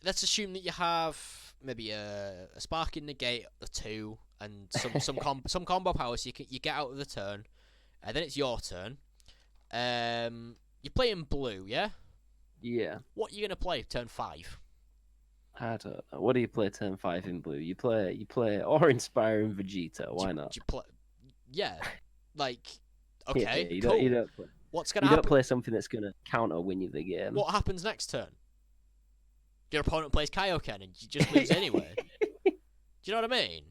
Let's assume that you have maybe a sparking negate, a 2, and some combo power. So you get out of the turn, and then it's your turn. You're playing blue, yeah. Yeah. What are you gonna play turn 5? I don't know. What do you play turn 5 in blue? You play awe-inspiring Vegeta. Why not? Yeah. Like, okay, you cool. don't play. What's gonna happen? You don't play something that's gonna counter win you the game. What happens next turn? Your opponent plays Kaioken and you just lose anyway. Do you know what I mean?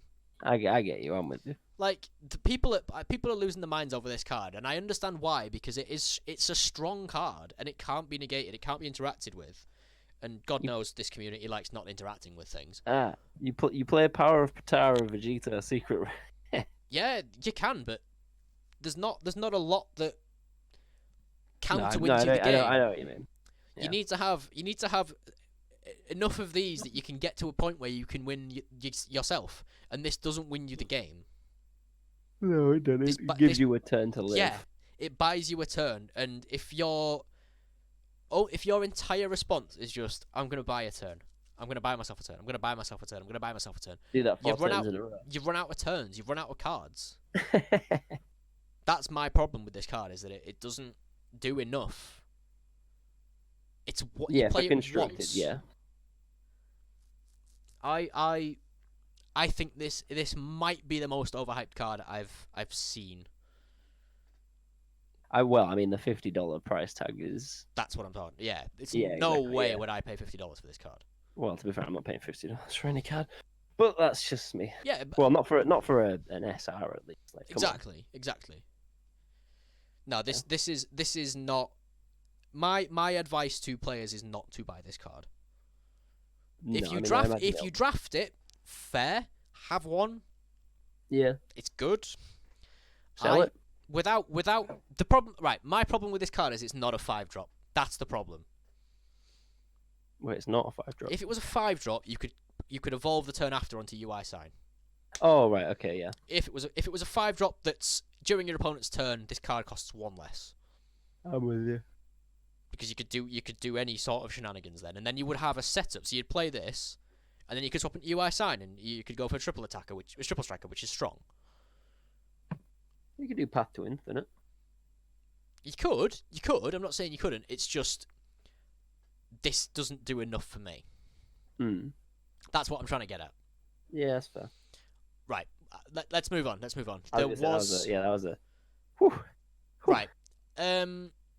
I get you. I'm with you. Like, the people are losing their minds over this card, and I understand why, because it's a strong card and it can't be negated, it can't be interacted with, and God knows this community likes not interacting with things. You play Power of Potara Vegeta Secret. Yeah, you can, but there's not a lot that counter wins you the game. I know what you mean. Yeah. You need to have enough of these that you can get to a point where you can win yourself, and this doesn't win you the game. No, it doesn't. It gives you a turn to live. Yeah, it buys you a turn, and if your entire response is just, I'm going to buy a turn, I'm going to buy myself a turn, I'm going to buy myself a turn, I'm going to buy myself a turn. Do that 4 turns in a row. You've run out of turns, you've run out of cards. That's my problem with this card, is that it doesn't do enough. It's what you play constructed, once. yeah. I think this might be the most overhyped card I've seen. The $50 price tag is. That's what I'm talking. Yeah, it's no way would I pay $50 for this card. Well, to be fair, I'm not paying $50 for any card, but that's just me. Yeah. Well, not for an SR at least. Like, exactly. No, this is not. My advice to players is not to buy this card. If you draft it, fair, have one. Yeah. It's good. Sell it. Without the problem, right? My problem with this card is it's not a 5-drop. That's the problem. Well, it's not a 5-drop. If it was a 5-drop, you could evolve the turn after onto UI sign. Oh right, okay, yeah. If it was a 5-drop that's during your opponent's turn, this card costs 1 less. I'm with you. Because you could do any sort of shenanigans then, and then you would have a setup. So you'd play this, and then you could swap into UI sign, and you could go for a triple attacker, which is triple striker, which is strong. You could do Path to Infinite. You could. I'm not saying you couldn't. It's just this doesn't do enough for me. That's what I'm trying to get at. Yeah, that's fair. Right. Let's move on. Let's move on. That was a. Whew. Right.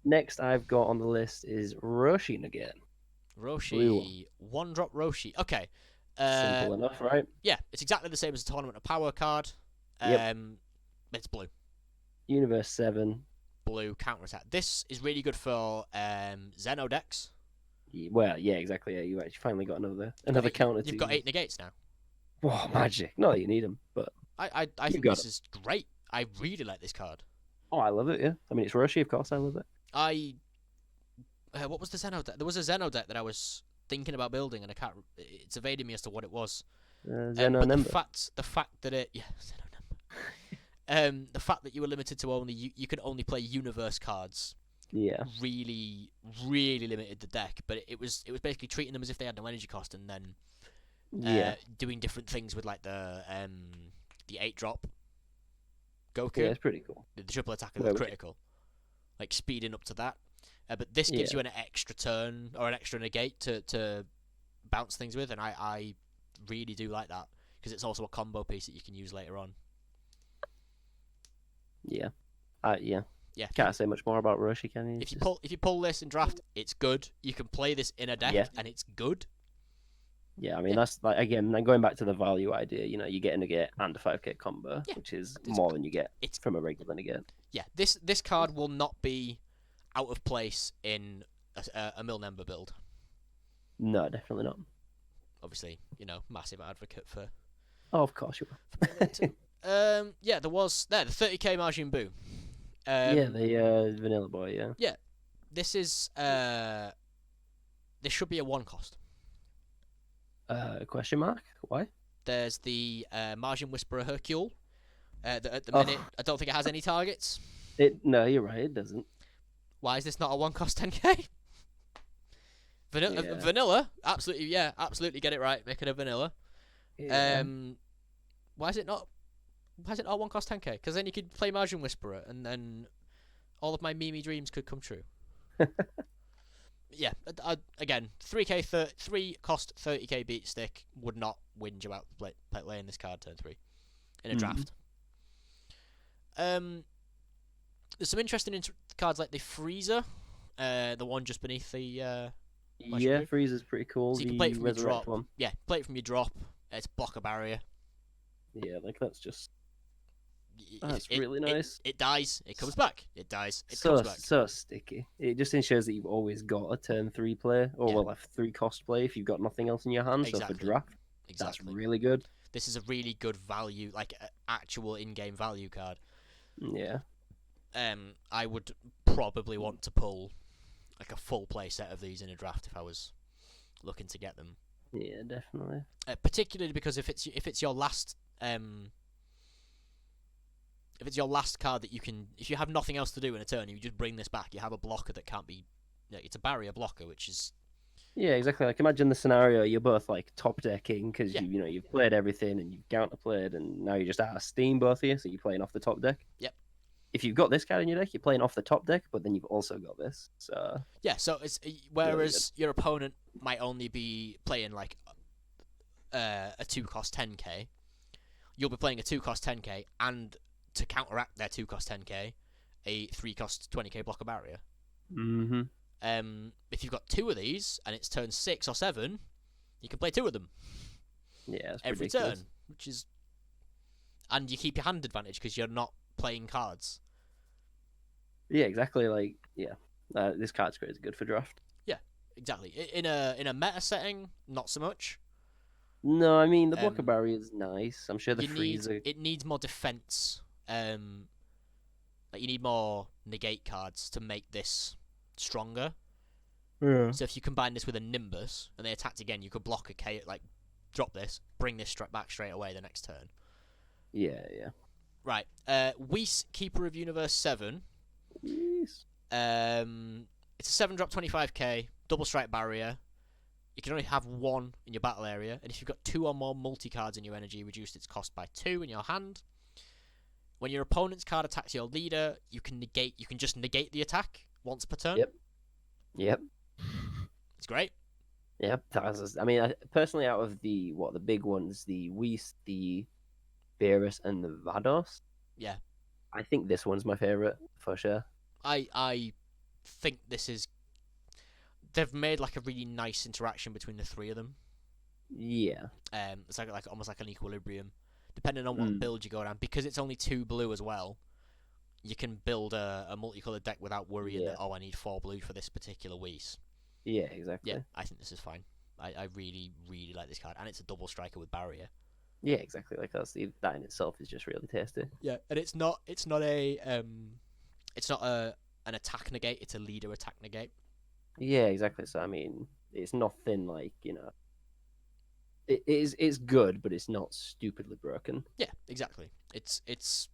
Next, I've got on the list is Roshin again. Roshi, 1-drop Roshi. Okay. Simple enough, right? Yeah, it's exactly the same as a Tournament of Power card. Yep. It's blue. Universe 7. Blue counter attack. This is really good for Xeno decks. Well, yeah, exactly. Yeah, you actually finally got another counter. You've got 8 negates now. Whoa, magic! Not that you need them, but I think this is great. I really like this card. Oh, I love it. Yeah, I mean it's Roshi, of course. I love it. What was the Xeno deck? There was a Xeno deck that I was thinking about building, and I can't. It's evading me as to what it was. Xeno Number. The fact that it, yeah, Xeno Number. The fact that you were limited to only you could only play universe cards. Yeah. Really, really limited the deck, but it was basically treating them as if they had no energy cost, and then doing different things with like the 8-drop Goku. Yeah, it's pretty cool. The triple attack and the critical, like speeding up to that. But this gives you an extra turn or an extra negate to bounce things with, and I really do like that because it's also a combo piece that you can use later on. Yeah. Yeah. Can't say much more about Roshi, can you? If you pull this in draft, it's good. You can play this in a deck, and it's good. Yeah, I mean that's like again going back to the value idea. You know, you're getting a negate and a 5k combo, which is more than you get from a regular negate. Yeah, this card will not be out of place in a Milnember build. No, definitely not. Obviously, massive advocate for. Oh, of course you are. Yeah, there was the 30k Majin Buu. The Vanilla Boy. Yeah. Yeah, this is this should be a 1 cost. Question mark? Why? There's the Majin Whisperer Hercule. That at the minute, I don't think it has any targets. No, you're right. It doesn't. Why is this not a 1 cost 10k? Vanilla, absolutely get it right. Make it a vanilla. Yeah. Why is it not? Why is it not 1 cost 10k? Because then you could play Majin Whisperer, and then all of my Mimi dreams could come true. Yeah, again, 3 cost 30k beat stick would not whinge about playing this card turn 3 in a draft. There's some interesting cards like the Frieza, the one just beneath the. Frieza's pretty cool. So you can play it from your drop. One. Yeah, play it from your drop. It's block a barrier. Yeah, like that's really nice. It dies. It comes back. It dies. It comes back. So sticky. It just ensures that you've always got a turn 3 play, or a 3 cost play if you've got nothing else in your hand. Exactly. So for draft, that's really good. This is a really good value, like actual in-game value card. Yeah. I would probably want to pull like a full play set of these in a draft if I was looking to get them. Yeah, definitely. Particularly because if it's your last card that you can, if you have nothing else to do in a turn, you just bring this back. You have a blocker that can't be. It's a barrier blocker, which is. Yeah, exactly. Like imagine the scenario: you're both like top decking because you've played everything and you've counterplayed, and now you're just out of steam, both of you. So you're playing off the top deck. Yep. If you've got this card in your deck, you're playing off the top deck, but then you've also got this. So yeah, so it's whereas your opponent might only be playing like a 2 cost 10k, you'll be playing a 2 cost 10k, and to counteract their 2 cost 10k, a 3 cost 20k blocker barrier. Mm-hmm. If you've got 2 of these and it's turn 6 or 7, you can play 2 of them. Yeah, it's every ridiculous. turn, which is, and you keep your hand advantage because you're not playing cards. Yeah, exactly. Like, this card's great. It's good for draft. Yeah, exactly. In a meta setting, not so much. No, I mean the blocker barrier is nice. I'm sure the Frieza. It needs more defense. Like you need more negate cards to make this stronger. Yeah. So if you combine this with a Nimbus and they attacked again, you could block a K, like drop this, bring this back straight away the next turn. Yeah, yeah. Right. Whis, Keeper of Universe 7. Yes. It's a 7-drop 25k, double strike barrier. You can only have one in your battle area, and if you've got 2 or more multi-cards in your energy, reduce its cost by 2 in your hand. When your opponent's card attacks your leader, you can just negate the attack once per turn. Yep. It's great. Yep. I mean, personally, out of the big ones, the Whis, the Beerus, and the Vados. Yeah. I think this one's my favorite for sure. I think this is. They've made like a really nice interaction between the 3 of them. Yeah. It's like almost like an equilibrium, depending on what build you go around. Because it's only 2 blue as well, you can build a multicolored deck without worrying that I need 4 blue for this particular Whis. Yeah, exactly. Yeah, I think this is fine. I really, really like this card, and it's a double striker with barrier. Yeah, exactly. Like that in itself is just really tasty. Yeah, and it's not an attack negate. It's a leader attack negate. Yeah, exactly. So I mean, it's nothing like It's good, but it's not stupidly broken. Yeah, exactly. It's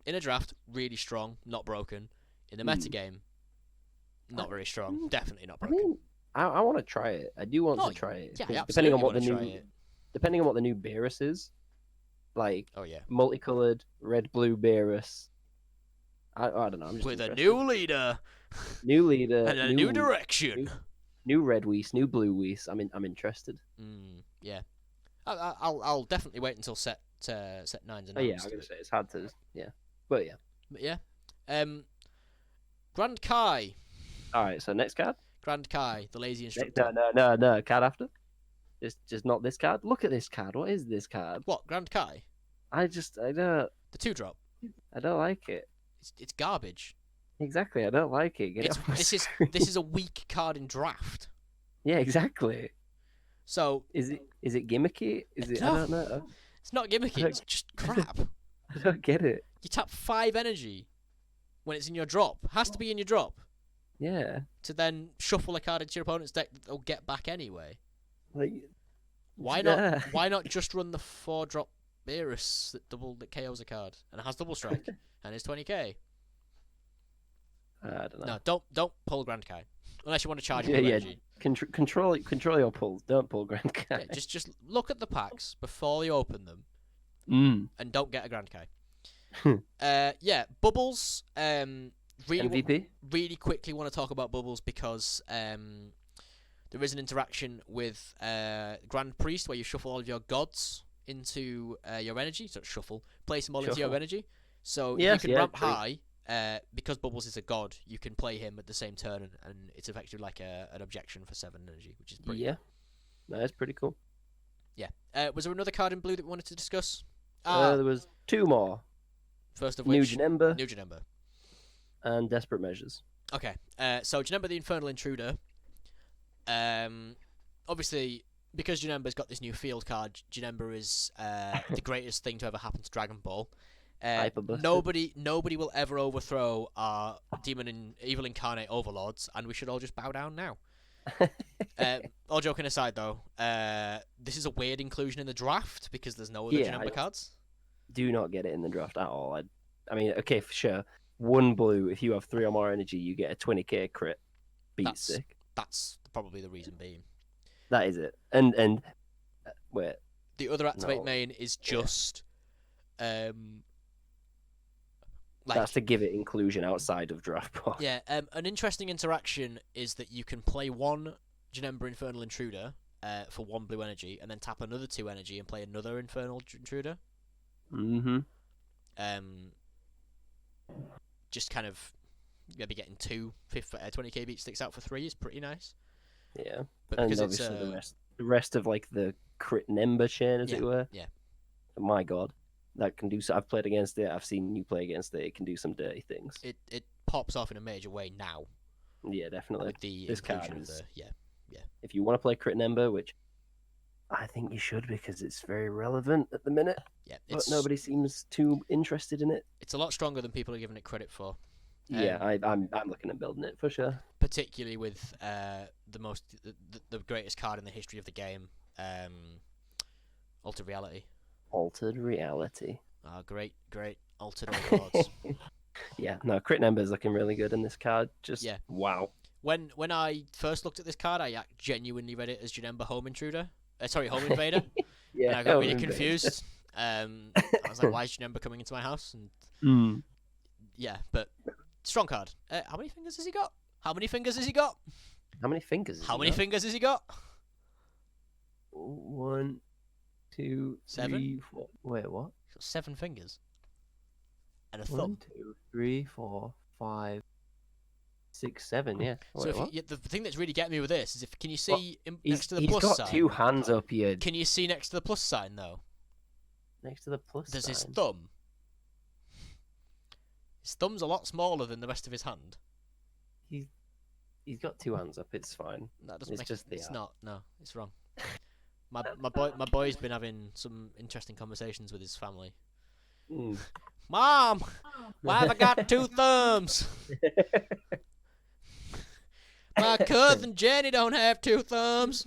in a draft really strong, not broken. In the metagame, not very strong. Definitely not broken. I mean, I want to try it. I do want to try it. Yeah, depending on what the new Beerus is, like multicolored red blue Beerus. I don't know. I'm just with interested. a new leader, and a new direction. New red Whis, new blue Whis. I'm interested. Yeah, I'll definitely wait until set 9's announced. Oh yeah, I'm gonna say it's hard to but yeah. Grand Kai. All right, so next card. Grand Kai, the lazy instructor. No, card after. Just not this card. Look at this card. What is this card? What, Grand Kai? I don't. The 2-drop. I don't like it. It's garbage. Exactly, I don't like it. This is a weak card in draft. Yeah, exactly. So is it gimmicky? No, I don't know. It's not gimmicky. It's just crap. I don't get it. You tap 5 energy when it's in your drop. Has to be in your drop. Yeah. To then shuffle a card into your opponent's deck that they'll get back anyway. Like, why not? Why not just run the 4-drop Beerus that KOs a card and it has double strike and it's 20k? I don't know. No, don't pull Grand Kai unless you want to charge more energy. Control your pulls. Don't pull Grand Kai. Yeah, just look at the packs before you open them, and don't get a Grand Kai. Bubbles. MVP? Really quickly want to talk about Bubbles because there is an interaction with Grand Priest where you shuffle all of your gods into your energy. So shuffle, place them all into your energy. So you can ramp high. Because Bubbles is a god, you can play him at the same turn, and it's effectively like an objection for 7 energy, which is pretty cool. That's pretty cool. Yeah. Was there another card in blue that we wanted to discuss? There was 2 more. First of which, New Janemba. And Desperate Measures. Okay. So Janemba the Infernal Intruder. Obviously, because Janemba's got this new field card, Janemba is the greatest thing to ever happen to Dragon Ball. Nobody will ever overthrow our demon and evil incarnate overlords, and we should all just bow down now. All joking aside, though, this is a weird inclusion in the draft because there's no other Janemba cards. Do not get it in the draft at all. I mean, okay, for sure. 1 blue. If you have 3 or more energy, you get a 20k crit. Beat stick. That's probably the reason being. That is it. And wait. The other activate main is just. That's to give it inclusion outside of draft pot. Yeah, an interesting interaction is that you can play 1 Janemba Infernal Intruder for 1 blue energy, and then tap another 2 energy and play another Infernal Intruder. Mm-hmm. Just kind of maybe getting 20k beat sticks out for 3 is pretty nice. Yeah, but and because obviously the rest of like the crit Nemba chain, as it were. Yeah. My God. That can do so. I've played against it. I've seen you play against it. It can do some dirty things. It pops off in a major way now. Yeah, definitely. With the this card inclusion is, of the If you want to play Crit Nemba, which I think you should because it's very relevant at the minute. Yeah, but nobody seems too interested in it. It's a lot stronger than people are giving it credit for. Yeah, I'm looking at building it for sure. Particularly with the greatest card in the history of the game, Altered Reality. Altered Reality. Ah, great. Altered all cards. Yeah, no, Crit Nember's looking really good in this card. Just Yeah. wow. When I first looked at this card, I genuinely read it as Janemba Home Intruder. Home Invader. Yeah, and I got Home really Invader. confused. I was like, why is Janemba coming into my house? And yeah, but strong card. How many fingers has he got? How many fingers has he got? How many fingers? Fingers has he got? 1, 2, 7? 3, 4. Wait, what? He's got 7 fingers. And a 1, thumb. 2, 3, 4, 5, 6, 7. Yeah. So the thing that's really getting me with this is can you see next to the he's plus got sign? 2 hands up here. Can you see next to the plus sign though? Next to the plus There's sign. his thumb. His thumb's a lot smaller than the rest of his hand. He's got 2 hands up. It's fine. That doesn't It's make just the It's art. not. No, it's wrong. My boy's been having some interesting conversations with his family. Mm. Mom, why have I got 2 thumbs? My cousin Jenny don't have 2 thumbs.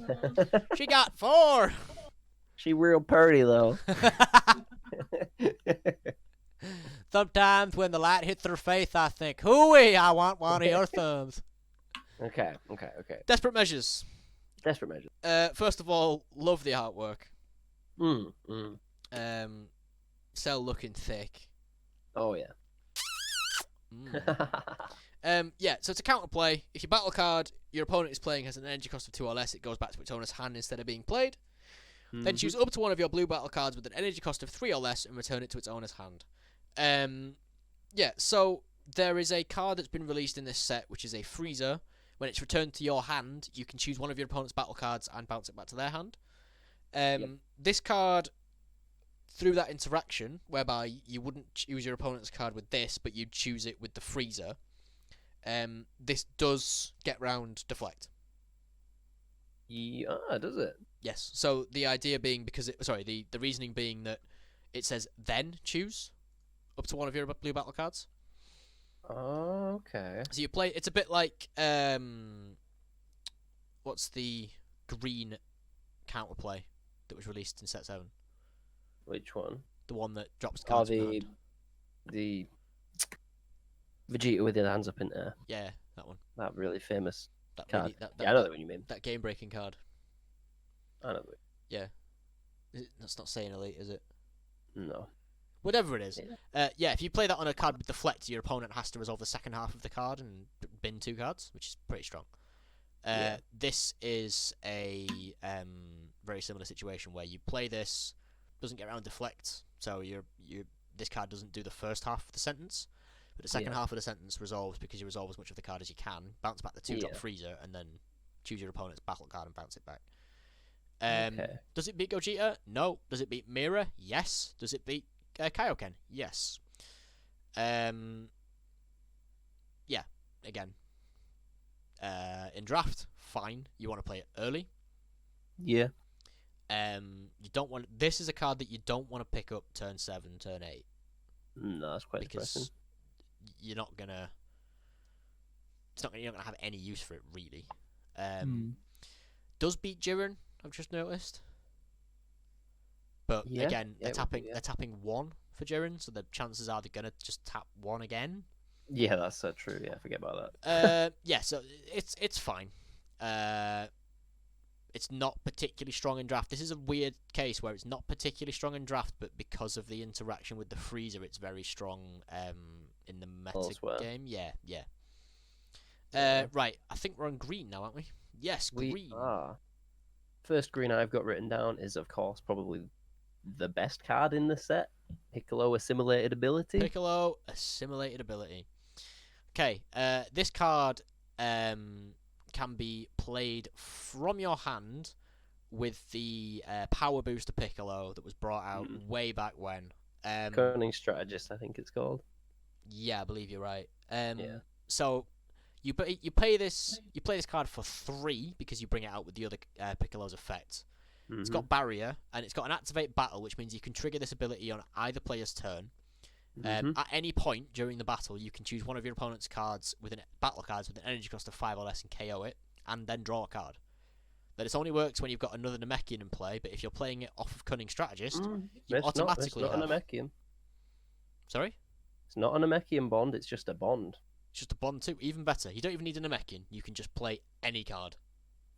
She got 4. She real pretty though. Sometimes when the light hits her face, I think, hooey, I want one of your thumbs. Okay. Desperate measures. Desperate measures. First of all, love the artwork. Mm. Cell looking thick. Oh yeah. Yeah, so it's a counterplay. If your battle card your opponent is playing has an energy cost of 2 or less, it goes back to its owner's hand instead of being played. Then choose up to one of your blue battle cards with an energy cost of 3 or less and return it to its owner's hand. Yeah, so there is a card that's been released in this set, which is a freezer. When it's returned to your hand, you can choose one of your opponent's battle cards and bounce it back to their hand. This card, through that interaction, whereby you wouldn't choose your opponent's card with this, but you'd choose it with the freezer, this does get round deflect. Yeah, does it? Yes. So the idea being the reasoning being that it says then choose up to one of your blue battle cards. Oh, okay. So you play. It's a bit like what's the green counterplay that was released in set 7? Which one? The one that drops cards. The Vegeta with his hands up in air. Yeah, that one. That really famous That card. really, I know the one you mean. that game breaking card. I know. Yeah. That's not saying elite, is it? No. Whatever it is. Yeah, if you play that on a card with deflect, your opponent has to resolve the second half of the card and bin 2 cards, which is pretty strong. This is a very similar situation where you play this, doesn't get around deflect, so this card doesn't do the first half of the sentence, but the second half of the sentence resolves because you resolve as much of the card as you can, bounce back the 2-drop freezer, and then choose your opponent's battle card and bounce it back. Does it beat Gogeta? No. Does it beat Mira? Yes. Does it beat Kaioken? Yes. Yeah. Again. In draft, fine. You want to play it early. Yeah. You don't want. This is a card that you don't want to pick up turn 7, turn 8. No, that's quite depressing. Because you're not gonna. You're not gonna have any use for it really. Does beat Jiren? I've just noticed. But again, they're tapping 1 for Jiren, so the chances are they're gonna just tap 1 again. Yeah, that's so true. Yeah, forget about that. Yeah, so it's fine. It's not particularly strong in draft. This is a weird case where it's not particularly strong in draft, but because of the interaction with the freezer, it's very strong in the meta game. Yeah. Right, I think we're on green now, aren't we? Yes, green. We are. First green I've got written down is, of course, probably the best card in the set. Piccolo Assimilated Ability. Okay, this card can be played from your hand with the Power Booster Piccolo that was brought out way back when. Cunning Strategist, I think it's called. Yeah, I believe you're right. So you play this card for 3 because you bring it out with the other Piccolo's effect. It's got Barrier, and it's got an Activate Battle, which means you can trigger this ability on either player's turn. At any point during the battle, you can choose one of your opponent's cards battle cards with an energy cost of 5 or less and KO it, and then draw a card. That it only works when you've got another Namekian in play, but if you're playing it off of Cunning Strategist, you automatically have... Namekian. Sorry? It's not a Namekian bond. It's just a bond. It's just a bond too. Even better. You don't even need a Namekian. You can just play any card.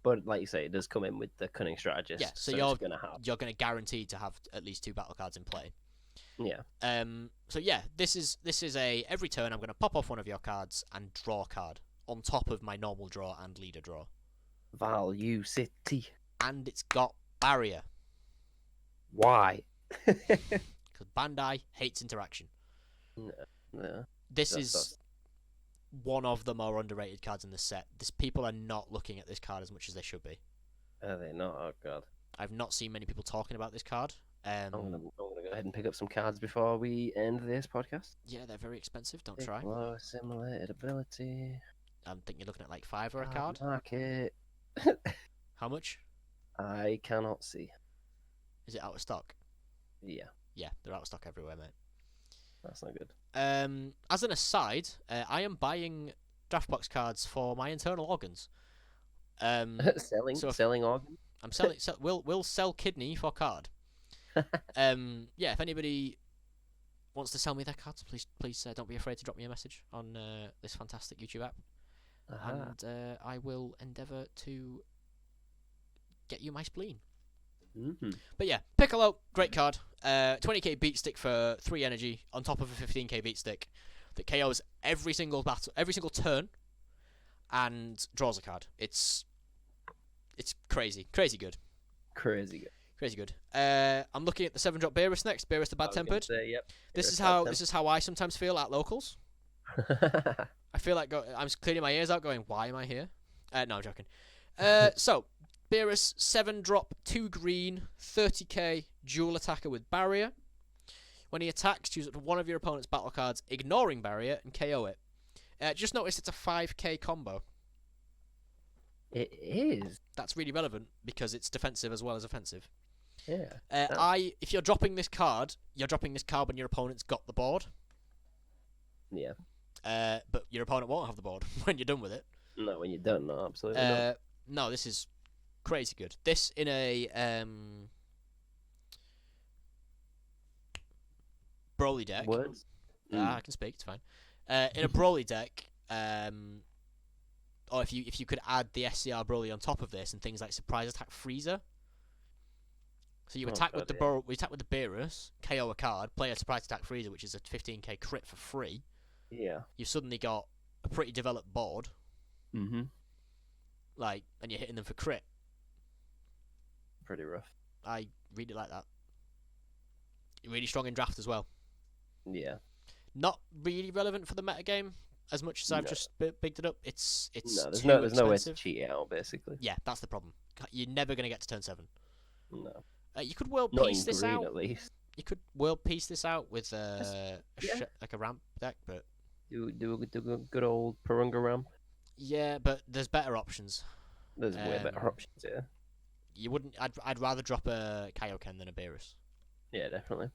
But like you say, it does come in with the Cunning Strategist. Yeah, so you're gonna have. You're gonna guarantee to have at least 2 battle cards in play. Yeah. So yeah, this is a every turn I'm gonna pop off one of your cards and draw a card on top of my normal draw and leader draw. Value City. And it's got barrier. Why? Because Bandai hates interaction. No. This is one of the more underrated cards in the set. People are not looking at this card as much as they should be. Are they not? Oh god. I've not seen many people talking about this card. I'm gonna go ahead and pick up some cards before we end this podcast. Yeah, they're very expensive. Don't try. Low assimilated ability. I think you're looking at like $5 a card. Market. How much? I cannot see. Is it out of stock? Yeah. Yeah, they're out of stock everywhere, mate. That's not good. As an aside, I am buying Draftbox cards for my internal organs. Selling organs. I'm selling. We'll sell kidney for card. Yeah, if anybody wants to sell me their cards, please don't be afraid to drop me a message on this fantastic YouTube app, and I will endeavour to get you my spleen. Mm-hmm. But yeah, Piccolo, great card. 20k beat stick for 3 energy on top of a 15k beat stick that KOs every single turn, and draws a card. It's crazy good. Crazy good. I'm looking at the 7-drop Beerus next. Beerus the Bad Tempered. Yep. This is how I sometimes feel at locals. I feel like I'm cleaning my ears out, going, "Why am I here?" No, I'm joking. So Beerus 7-drop 2 green 30k dual attacker with barrier. When he attacks, choose up to one of your opponent's battle cards, ignoring barrier, and KO it. Just notice it's a 5k combo. It is. That's really relevant because it's defensive as well as offensive. Yeah. If you're dropping this card, when your opponent's got the board. Yeah. But your opponent won't have the board when you're done with it. No, when you're done, no, absolutely not. No, this is crazy good. This in a Broly deck. Words? I can speak. It's fine. In a Broly deck, or if you could add the SCR Broly on top of this and things like Surprise Attack Freezer. So you attack with the Beerus, KO a card, play a Surprise Attack Freezer, which is a 15k crit for free. Yeah. You've suddenly got a pretty developed board. Mm-hmm. And you're hitting them for crit. Pretty rough. I really like that. Really strong in draft as well. Yeah. Not really relevant for the metagame as much as I've just bigged it up. It's there's no way to cheat it out, basically. Yeah, that's the problem. You're never going to get to turn 7. No. You could world Not piece this green, out. At least. You could world piece this out with like a ramp deck, but do a good old Purunga ramp. Yeah, but there's better options. There's way better options, yeah. You wouldn't. I'd rather drop a Kaioken than a Beerus. Yeah, definitely.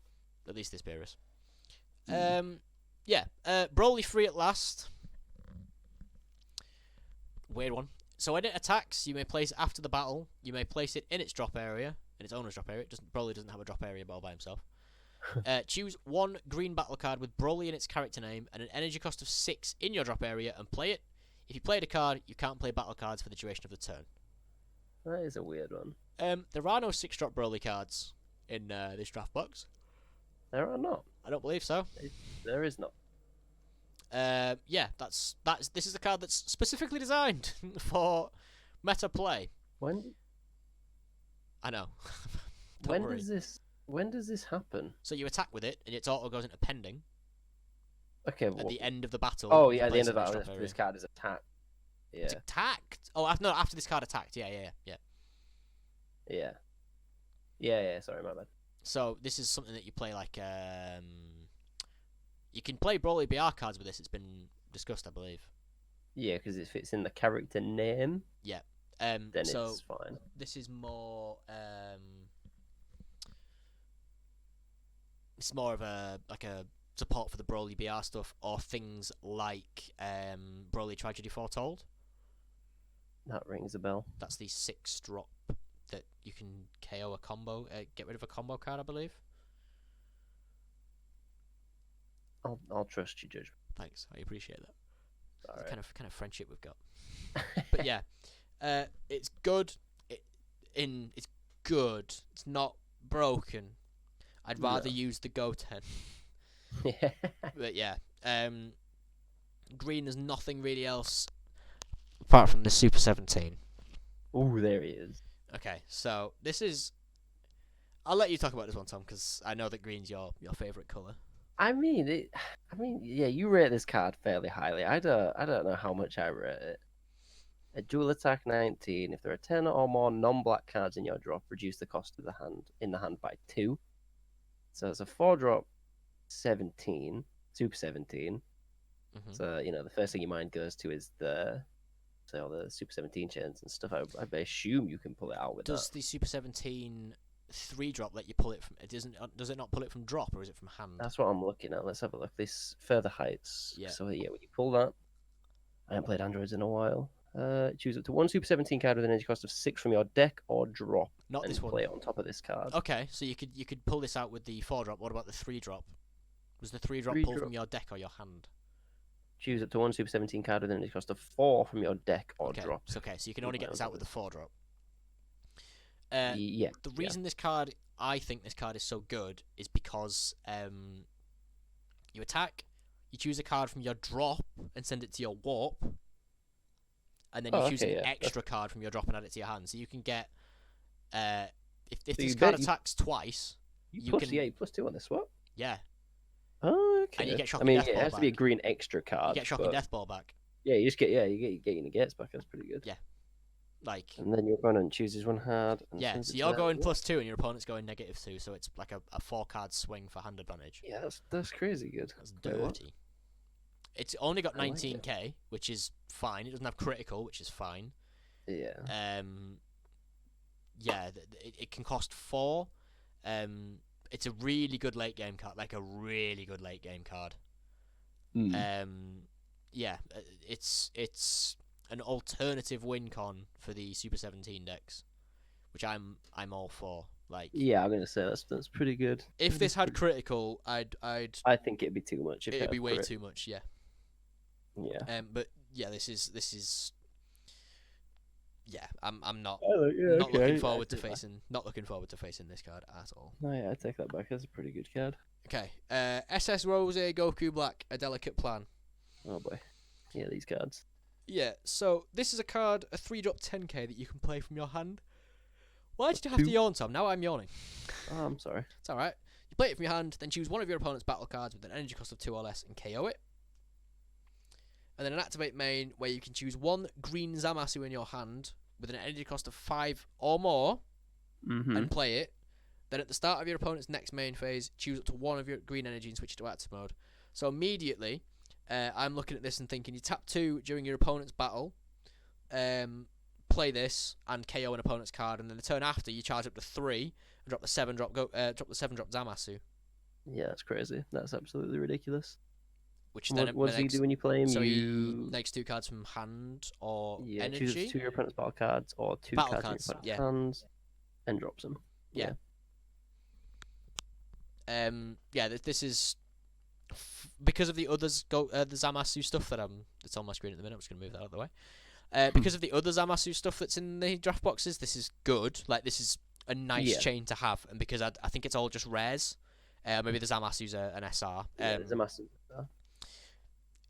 At least this Beerus. Yeah. Broly free at last. Weird one. So when it attacks, you may place it after the battle. You may place it in its drop area, in its owner's drop area. Broly doesn't have a drop area all by himself. Choose 1 green battle card with Broly in its character name and an energy cost of 6 in your drop area and play it. If you played a card, you can't play battle cards for the duration of the turn. That is a weird one. There are no 6-drop Broly cards in this draft box. There are not. I don't believe so. There is not. Yeah, this is a card that's specifically designed for meta play. I know. When does this happen? So you attack with it, and its auto goes into pending. Okay. At the end of the battle. Oh yeah, at the end of the battle, this card is attacked. Yeah. It's attacked. Oh, after this card attacked. Yeah. Yeah. Sorry, my bad. So this is something that you play like. You can play Broly BR cards with this. It's been discussed, I believe. Yeah, because it fits in the character name. Yeah. Then it's fine. This is more. It's more of a support for the Broly BR stuff, or things like Broly Tragedy Foretold. That rings a bell. That's the 6-drop that you can KO a combo, get rid of a combo card, I believe. I'll trust your judgment. Thanks, I appreciate that. All The right. kind of friendship we've got. But yeah, it's good. It's good. It's not broken. I'd rather No. use the Goten. Yeah. But yeah, green has nothing really else apart from the Super 17. Oh, there he is. Okay, so this is. I'll let you talk about this one, Tom, because I know that green's your favourite colour. I mean, yeah, you rate this card fairly highly. I don't know how much I rate it. A dual attack 19. If there are 10 or more non-black cards in your drop, reduce the cost of the hand by 2. So it's a 4-drop 17, Super 17. Mm-hmm. So, the first thing your mind goes to is all the Super 17 chains and stuff. I assume you can pull it out with Does that. the Super 17 3-drop let you pull it from? Does it not pull it from drop, or is it from hand? That's what I'm looking at. Let's have a look. This Further Heights. Yeah. So, yeah, when you pull that, I haven't played Androids in a while. Choose up to 1 Super 17 card with an energy cost of 6 from your deck or drop. Not and this one. Play it on top of this card. Okay, so you could pull this out with the 4-drop. What about the 3-drop? Was the 3-drop pulled from your deck or your hand? Choose up to 1 Super 17 card with an energy cost of 4 from your deck or drop. Okay, so you can only get this out with the 4-drop. Yeah. The reason I think this card is so good is because you attack, you choose a card from your drop and send it to your warp, and then you choose an extra card from your drop and add it to your hand. So you can get if this card attacks twice, you can plus 2 on this swap. Yeah. Oh, okay. And you get Shocking Death Ball it has to be a green extra card. You get Shocking Death Ball back. Yeah, you get your negates back. That's pretty good. Yeah. And then your opponent chooses one card. Yeah, so you're going +2 and your opponent's going -2, so it's like a 4-card swing for hand advantage. Yeah, that's crazy good. That's dirty. It's only got 19k, which is fine. It doesn't have critical, which is fine. Yeah. Yeah, it can cost 4. It's a really good late game card, like a really good late game card. Yeah, it's an alternative win con for the Super 17 decks, which I'm all for. Like, yeah, I'm gonna say that's pretty good. If this had critical, I think it'd be too much. It'd be way too much. Yeah. Yeah. But yeah, this is. Yeah, I'm not looking forward to facing this card at all. No, yeah, I take that back. That's a pretty good card. Okay, SS Rose Goku Black, A Delicate Plan. Oh boy, yeah, these cards. Yeah, so this is a card, a 3-drop 10k that you can play from your hand. Why did you have to yawn, Tom? Now I'm yawning. Oh, I'm sorry. It's alright. You play it from your hand, then choose one of your opponent's battle cards with an energy cost of 2 or less and KO it. And then an activate main where you can choose one green Zamasu in your hand with an energy cost of 5 or more and play it. Then at the start of your opponent's next main phase, choose up to one of your green energy and switch it to active mode. So immediately, I'm looking at this and thinking you tap 2 during your opponent's battle, play this and KO an opponent's card, and then the turn after you charge up to 3 and drop the 7-drop Zamasu. Yeah, that's crazy. That's absolutely ridiculous. Which then what does he do when you play him? So he next 2 cards from hand or energy. Chooses 2 your opponent's battle cards or 2 battle cards from your opponent's hands and drops them. Yeah. This is because of the others the Zamasu stuff that's on my screen at the minute. I'm just gonna move that out of the way. Because of the other Zamasu stuff that's in the draft boxes, this is good. Like, this is a nice chain to have, and because I think it's all just rares. Maybe the Zamasu's an SR. Zamasu.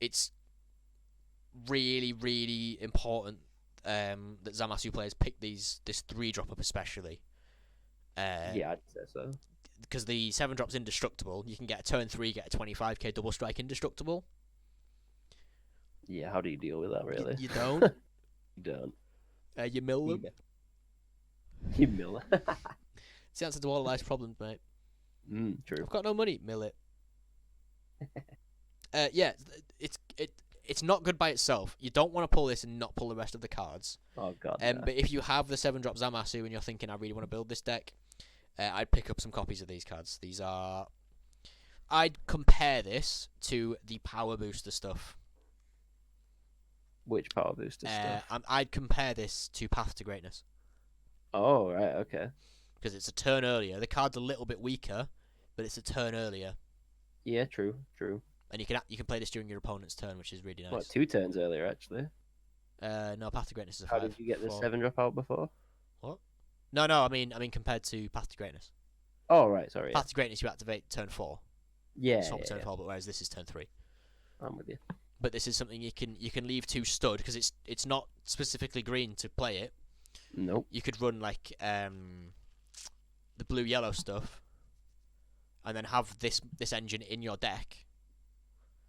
It's really, really important that Zamasu players pick this 3-drop up especially. Yeah, I'd say so. Because the 7-drop's indestructible. You can get a turn 3, get a 25k double strike indestructible. Yeah, how do you deal with that, really? You don't. You don't. You mill them. You mill it. It's the answer to all life's problems, mate. True. I've got no money. Mill it. Yeah, it's not good by itself. You don't want to pull this and not pull the rest of the cards. Oh god. But if you have the 7-drop Zamasu and you're thinking, I really want to build this deck, I'd pick up some copies of these cards. I'd compare this to the Power Booster stuff. Which Power Booster stuff? I'd compare this to Path to Greatness. Oh, right, okay. Because it's a turn earlier. The card's a little bit weaker, but it's a turn earlier. Yeah, true. And you can play this during your opponent's turn, which is really nice. What, 2 turns earlier, actually? No, Path to Greatness is a 5. How did you get the 7 drop out before? What? No, I mean compared to Path to Greatness. Oh, right, sorry. Path to Greatness you activate turn 4. Yeah. Swap turn 4, but whereas this is turn 3. I'm with you. But this is something you can leave to stud because it's not specifically green to play it. Nope. You could run like the blue-yellow stuff, and then have this engine in your deck.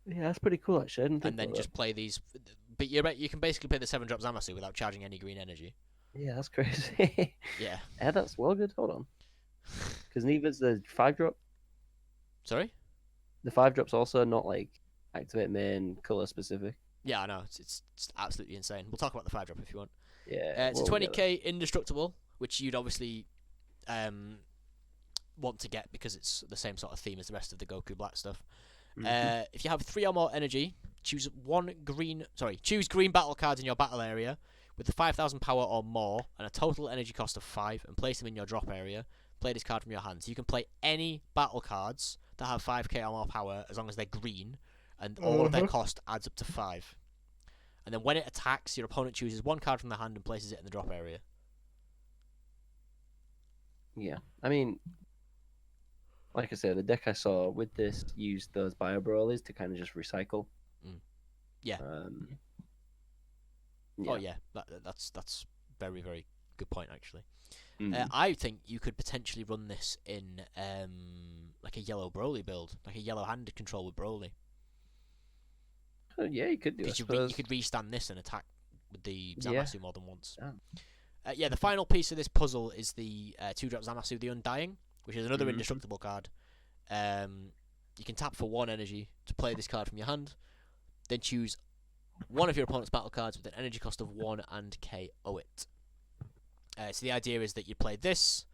Yeah, that's pretty cool actually. And then just play these. But you can basically play the 7-drop Zamasu without charging any green energy. Yeah, that's crazy. Yeah. Yeah, that's well good. Hold on. Because neither's the 5-drop. Sorry? The 5-drop's also not like activate main color specific. Yeah, I know. It's absolutely insane. We'll talk about the 5-drop if you want. Yeah. It's a 20k indestructible, which you'd obviously want to get because it's the same sort of theme as the rest of the Goku Black stuff. If you have 3 or more energy, choose green battle cards in your battle area with the 5,000 power or more and a total energy cost of 5 and place them in your drop area. Play this card from your hand. So you can play any battle cards that have 5k or more power as long as they're green, and all of their cost adds up to 5. And then when it attacks, your opponent chooses 1 card from their hand and places it in the drop area. Yeah, I mean, like I said, the deck I saw with this used those Bio Brawlers to kind of just recycle. Yeah. Yeah. Oh yeah, that's very, very good point actually. I think you could potentially run this in like a yellow Broly build, like a yellow-handed control with Broly. Yeah, you could do it. You could restand this and attack with the Zamasu more than once. Yeah. The final piece of this puzzle is the 2-drop Zamasu, the Undying, which is another indestructible card. You can tap for 1 energy to play this card from your hand, then choose one of your opponent's battle cards with an energy cost of 1 and KO it. So the idea is that you play this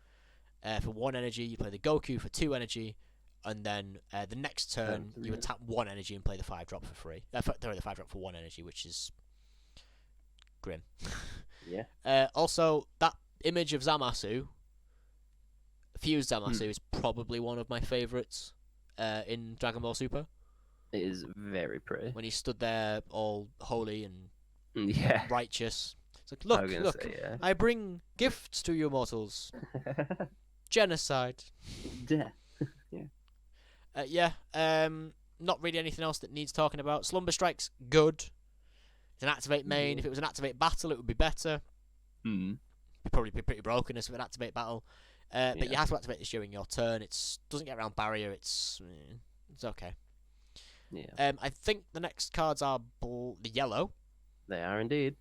for 1 energy, you play the Goku for 2 energy, and then the next turn you would tap 1 energy and play the 5-drop for free. The 5-drop for 1 energy, which is grim. Yeah. Also, that image of Zamasu, Fused Zamasu, is probably one of my favourites in Dragon Ball Super. It is very pretty. When he stood there all holy and righteous. It's like, look, I bring gifts to you mortals. Genocide. Death. Not really anything else that needs talking about. Slumber Strike's good. It's an activate main. If it was an activate battle, it would be better. It'd probably be pretty broken as an activate battle. But you have to activate this during your turn. It doesn't get around barrier. It's okay. Yeah. I think the next cards are the yellow. They are indeed.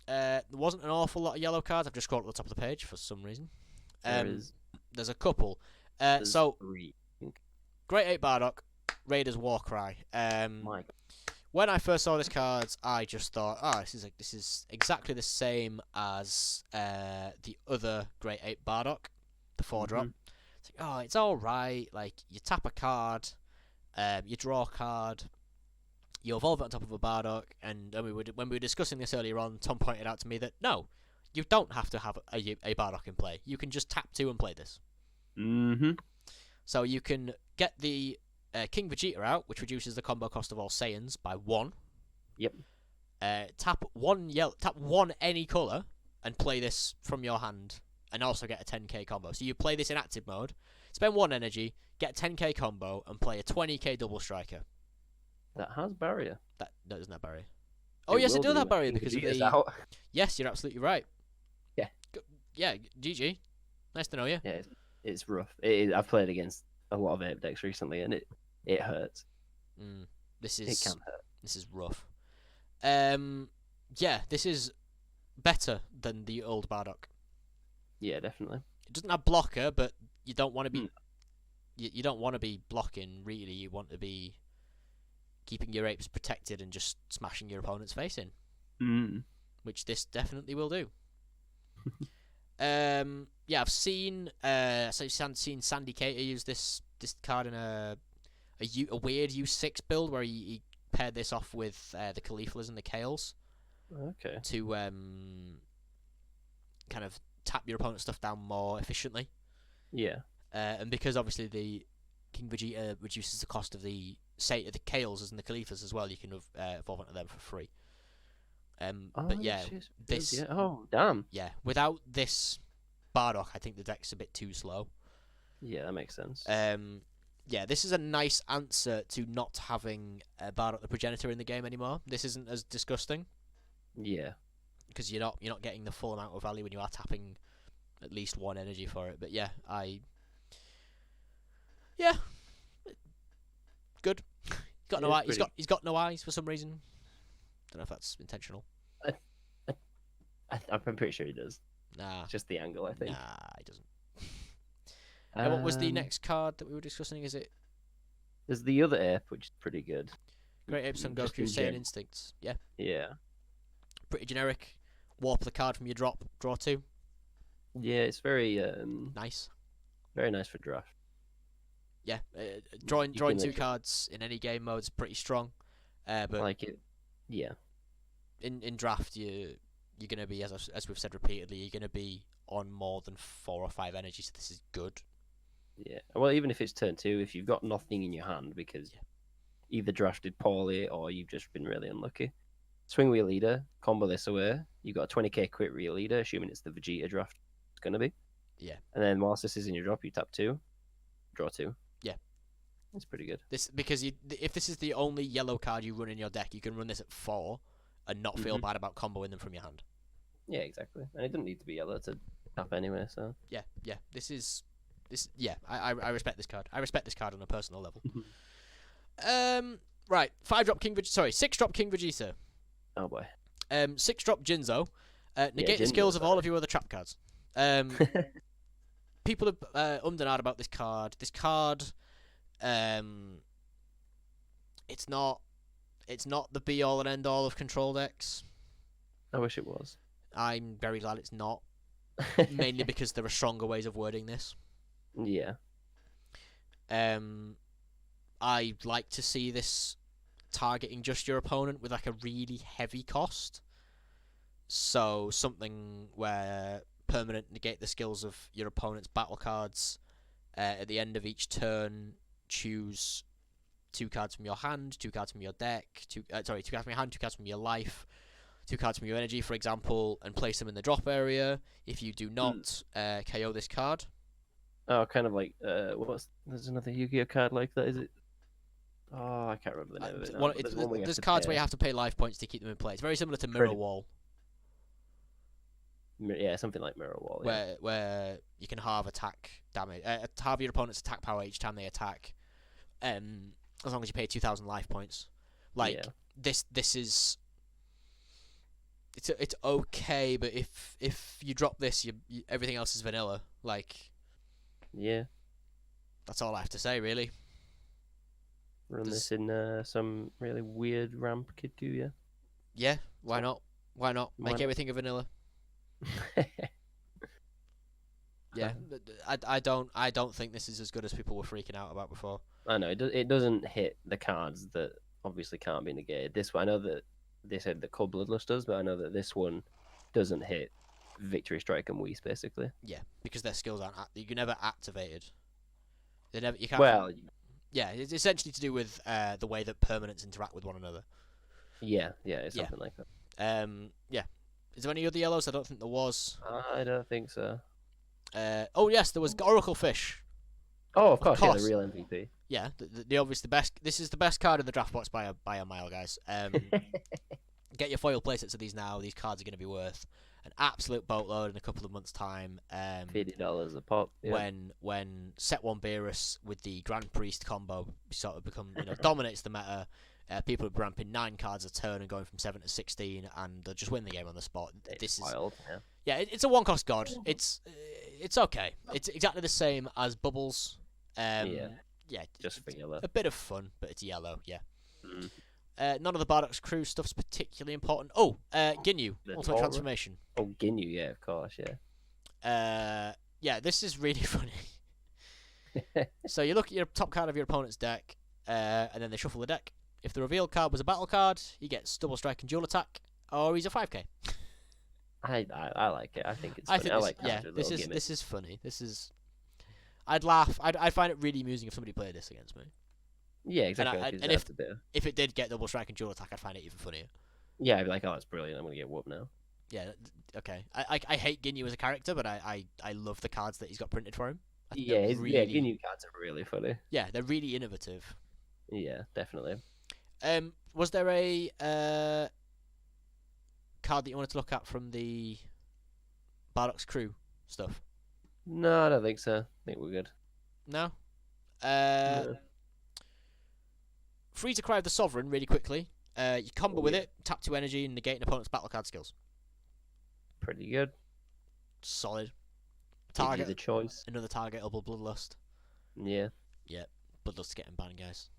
There wasn't an awful lot of yellow cards. I've just scrolled at the top of the page for some reason. There's a couple. So 3. Great 8 Bardock, Raiders Warcry. When I first saw this card, I just thought, this is exactly the same as the other Great 8 Bardock, the 4-drop. It's like, it's all right. Like, you tap a card, you draw a card, you evolve it on top of a Bardock, and when we were discussing this earlier on, Tom pointed out to me that no, you don't have to have a Bardock in play. You can just tap 2 and play this. So you can get the King Vegeta out, which reduces the combo cost of all Saiyans by 1. Yep. Tap 1 any color and play this from your hand, and also get a 10k combo. So you play this in active mode, spend 1 energy, get a 10k combo, and play a 20k double striker. That has barrier. That doesn't have barrier. Oh yes, it does have barrier because of the. Out. Yes, you're absolutely right. Yeah. Yeah, GG. Nice to know you. Yeah, it's rough. I've played against a lot of ape decks recently, and it hurts. It can hurt. This is rough. This is better than the old Bardock. Yeah, definitely. It doesn't have blocker, but you don't want to be. You don't want to be blocking. Really, you want to be keeping your apes protected and just smashing your opponent's face in. Which this definitely will do. I've seen Sandy Cater use this card in a weird U6 build where he paired this off with the Cauliflas and the Kales. Okay. To kind of tap your opponent's stuff down more efficiently. Yeah. And because obviously the King Vegeta reduces the cost of the say the Kales and the Khalifas as well. You can evolve onto them for free. Oh, But yeah, yes, this yeah. Oh, damn. yeah, without this Bardock, I think the deck's a bit too slow. Yeah, that makes sense. Yeah, this is a nice answer to not having Bardock the Progenitor in the game anymore. This isn't as disgusting Yeah. because you're not getting the full amount of value when you are tapping at least one energy for it. But yeah, good. He's got no eyes for some reason. Don't know if that's intentional. I'm pretty sure he does. Nah, It's just the angle, I think. nah, he doesn't. And what was the next card that we were discussing? Is it There's the other ape, which is pretty good. Great Ape Son Just Goku in Saiyan gen- Instincts? Yeah, Yeah. pretty generic. Warp the card from your drop, draw 2. Yeah, it's very Nice. very nice for draft. Yeah, drawing You drawing can 2 cards in any game mode is pretty strong. But Like it. Yeah. in draft, you're gonna be, as we've said repeatedly, you're gonna be on more than 4 or 5 energy. So this is good. Yeah. Well, even if it's turn 2, if you've got nothing in your hand because either drafted poorly or you've just been really unlucky, swing wheel leader, combo this away. You got a 20k quit wheel leader, assuming it's the Vegeta draft. It's gonna be. Yeah. And then whilst this is in your drop, you tap 2, draw 2. Yeah. It's pretty good. This because if this is the only yellow card you run in your deck, you can run this at 4 and not feel bad about comboing them from your hand. Yeah, exactly. And it doesn't need to be yellow to tap anyway, so. Yeah. Yeah, I respect this card. I respect this card on a personal level. Right, 5-drop King Vegeta. Sorry, 6-drop King Vegeta. Oh boy. 6-drop Jinzo. Negate the Jinzo's skills of all alright. of your other trap cards. People have and ahed about this card. This card, it's not the be all and end all of control decks. I wish it was. I'm very glad it's not. Mainly because there are stronger ways of wording this. Yeah. I'd like to see this targeting just your opponent with like a really heavy cost. So something where permanent negate the skills of your opponent's battle cards. At the end of each turn, choose 2 cards from your hand, 2 cards from your deck, 2 cards from your hand, 2 cards from your life, 2 cards from your energy, for example, and place them in the drop area. If you do not, KO this card. Oh, kind of like there's another Yu-Gi-Oh card like that, is it? Oh, I can't remember the name of it. Now, but there's one where you have There's to cards pay. where you have to pay life points to keep them in play. It's very similar to Mirror Wall, Yeah, something like Mirror Wall. Yeah. where you can halve attack damage, halve your opponent's attack power each time they attack, as long as you pay 2,000 life points. Like Yeah. this is. It's okay, but if you drop this, everything else is vanilla. Like, Yeah. that's all I have to say, really. Run this in some really weird ramp kid too, yeah. Yeah, why not? Why not? Why Make not? everything a vanilla. Yeah, I don't think this is as good as people were freaking out about before. I know it doesn't hit the cards that obviously can't be negated. This one, I know that they said that Cold Bloodlust does, but I know that this one doesn't hit Victory Strike and Whis basically. Yeah, because their skills aren't. You can never activated. They never. You can't. Well, Yeah, it's essentially to do with the way that permanents interact with one another. yeah, it's something like that. Yeah. Is there any other yellows? I don't think there was. I don't think so. Oh yes, there was Oracle Fish. Oh, of course, yeah, course. the real MVP. Yeah, the obvious the best. This is the best card in the draft box by a mile, guys. Get your foil playsets of these now. These cards are going to be worth an absolute boatload in a couple of months' time. $50 a pop. Yeah. When Set One Beerus with the Grand Priest combo sort of dominates the meta. People are ramping 9 cards a turn and going from 7 to 16, and they'll just win the game on the spot. It's wild. It's a 1-cost god. It's okay. It's exactly the same as Bubbles. Just for yellow. A bit of fun, but it's yellow. Yeah. Mm. None of the Bardock's crew stuff's particularly important. Oh, Ginyu, The Ultimate Torah? Transformation. Oh, Ginyu, yeah, of course, yeah. Yeah, this is really funny. So you look at your top card of your opponent's deck, and then they shuffle the deck. If the revealed card was a battle card, he gets double strike and dual attack, or he's a 5k. I like it. I think it's I funny. think I like this is funny. This is. I'd laugh. I'd find it really amusing if somebody played this against me. Yeah, exactly. And, Like I, it and adds a bit of... if it did get double strike and dual attack, I'd find it even funnier. Yeah, I'd be like, oh, it's brilliant. I'm gonna get whooped now. Yeah, okay. I hate Ginyu as a character, but I love the cards that he's got printed for him. I think Yeah, they're really, Ginyu cards are really funny. yeah, they're really innovative. Yeah, definitely. Was there a card that you wanted to look at from the Bardock's crew stuff? No, I don't think so. I think we're good. No. No. Freeze a Cry of the Sovereign really quickly. You combo with yeah. it, tap 2 energy, and negate an opponent's battle card skills. Pretty good. Solid. Gives you Target the choice. another targetable Bloodlust. Yeah. Bloodlust's getting banned, guys.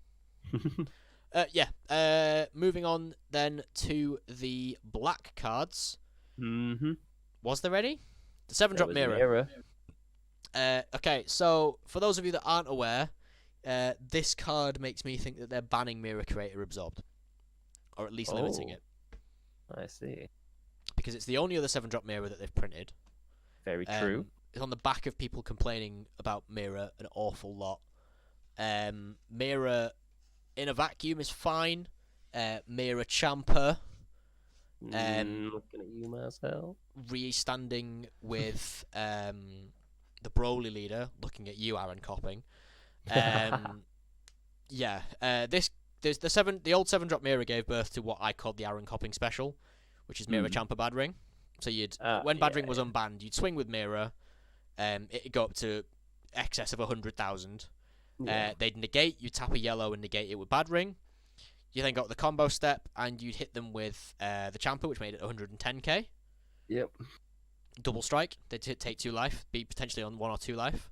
Moving on then to the black cards. Mm-hmm. Was there any? The 7-drop mirror. Okay, so for those of you that aren't aware, this card makes me think that they're banning Mirror Creator Absorbed. Or at least limiting it. I see. Because it's the only other 7-drop mirror that they've printed. Very true. It's on the back of people complaining about Mirror an awful lot. Mirror in a vacuum is fine. Mirror Champer. Looking at you, Marcel. Re-standing with the Broly leader, looking at you, Aaron Copping. The old 7-drop mirror gave birth to what I called the Aaron Copping special, which is Mirror Champer Bad Ring. So when Bad Ring was unbanned, you'd swing with Mirror, it'd go up to excess of 100,000. They'd negate, you tap a yellow and negate it with Bad Ring. You then got the combo step, and you'd hit them with the Champer, which made it 110k. Yep. Double strike, they'd take 2 life, be potentially on 1 or 2 life.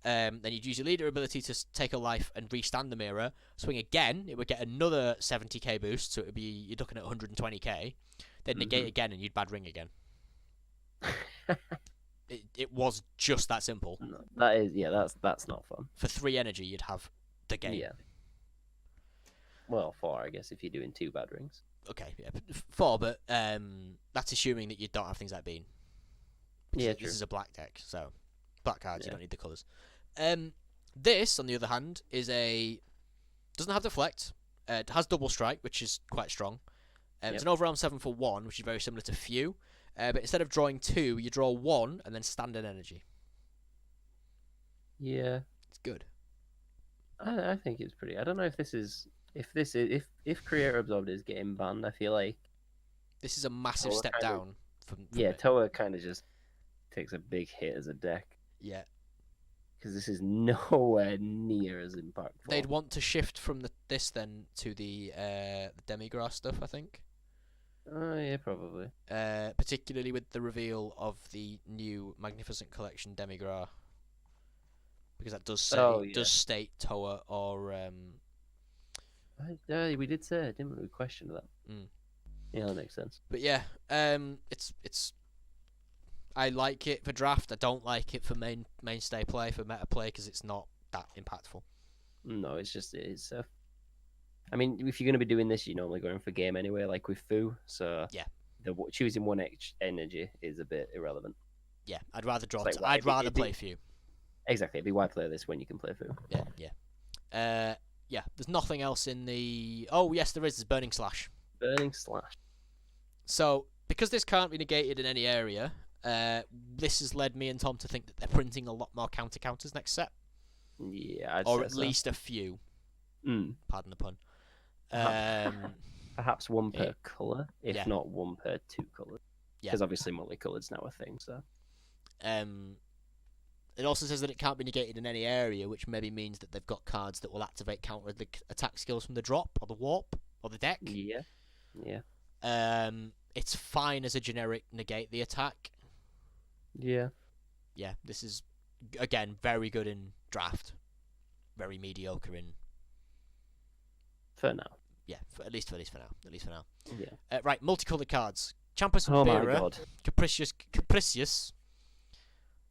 Then you'd use your leader ability to take a life and restand the mirror. Swing again, it would get another 70k boost, so you're looking at 120k. Then negate again, and you'd Bad Ring again. It was just that simple. No, that's not fun. For 3 energy, you'd have the game. Yeah. Well, 4, I guess, if you're doing 2 Bad Rings. Okay, yeah, 4, but that's assuming that you don't have things like Bean. Yeah, true. This is a black deck, so black cards, you don't need the colours. This, on the other hand, doesn't have deflect. It has double strike, which is quite strong. It's an overarm 7 for 1, which is very similar to Few. But instead of drawing 2, you draw 1 and then stand an energy. Yeah, it's good. I think it's pretty. I don't know if Creator Absorbed is getting banned. I feel like this is a massive step down. From Toa kind of just takes a big hit as a deck. Yeah, because this is nowhere near as impactful. They'd want to shift from this then to the Demigrass stuff, I think. Oh yeah, probably. Particularly with the reveal of the new Magnificent Collection Demigrass, because that does say does state Toa or. We did say, didn't we? We questioned that. Yeah, that makes sense. But yeah, it's. I like it for draft. I don't like it for mainstay play, for meta play, because it's not that impactful. No, it's. I mean, if you're going to be doing this, you're normally going for game anyway, like with Fu. So yeah, choosing 1 energy is a bit irrelevant. Yeah, I'd rather draw. I'd rather play Fu. Exactly. It'd be why play this when you can play Fu. Yeah. Yeah. There's nothing else in the. Oh yes, there is. There's Burning Slash. Burning Slash. So because this can't be negated in any area, this has led me and Tom to think that they're printing a lot more counters next set. Yeah, or at least a few. Pardon the pun. Perhaps 1 per colour, if not 1 per 2 colours. Because obviously multicolored's now a thing. So. It also says that it can't be negated in any area, which maybe means that they've got cards that will activate counter the attack skills from the drop or the warp or the deck. Yeah. It's fine as a generic negate the attack. Yeah. Yeah, this is again very good in draft. Very mediocre in. For now. Yeah, at least for now. Yeah. Right, multicolored cards. Champion Bearer, Capricious.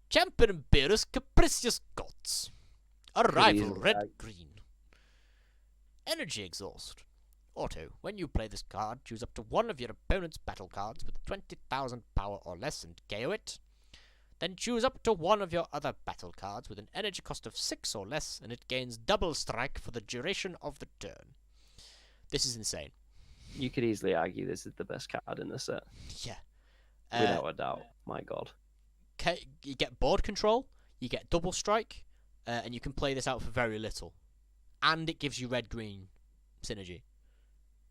Champion Bearers, Capricious Gods. Arrival, red-green. Energy Exhaust. Auto. When you play this card, choose up to 1 of your opponent's battle cards with 20,000 power or less and KO it. Then choose up to one of your other battle cards with an energy cost of 6 or less, and it gains double strike for the duration of the turn. This is insane. You could easily argue this is the best card in the set. Yeah. Without a doubt. My god. You get board control, you get double strike, and you can play this out for very little. And it gives you red-green synergy.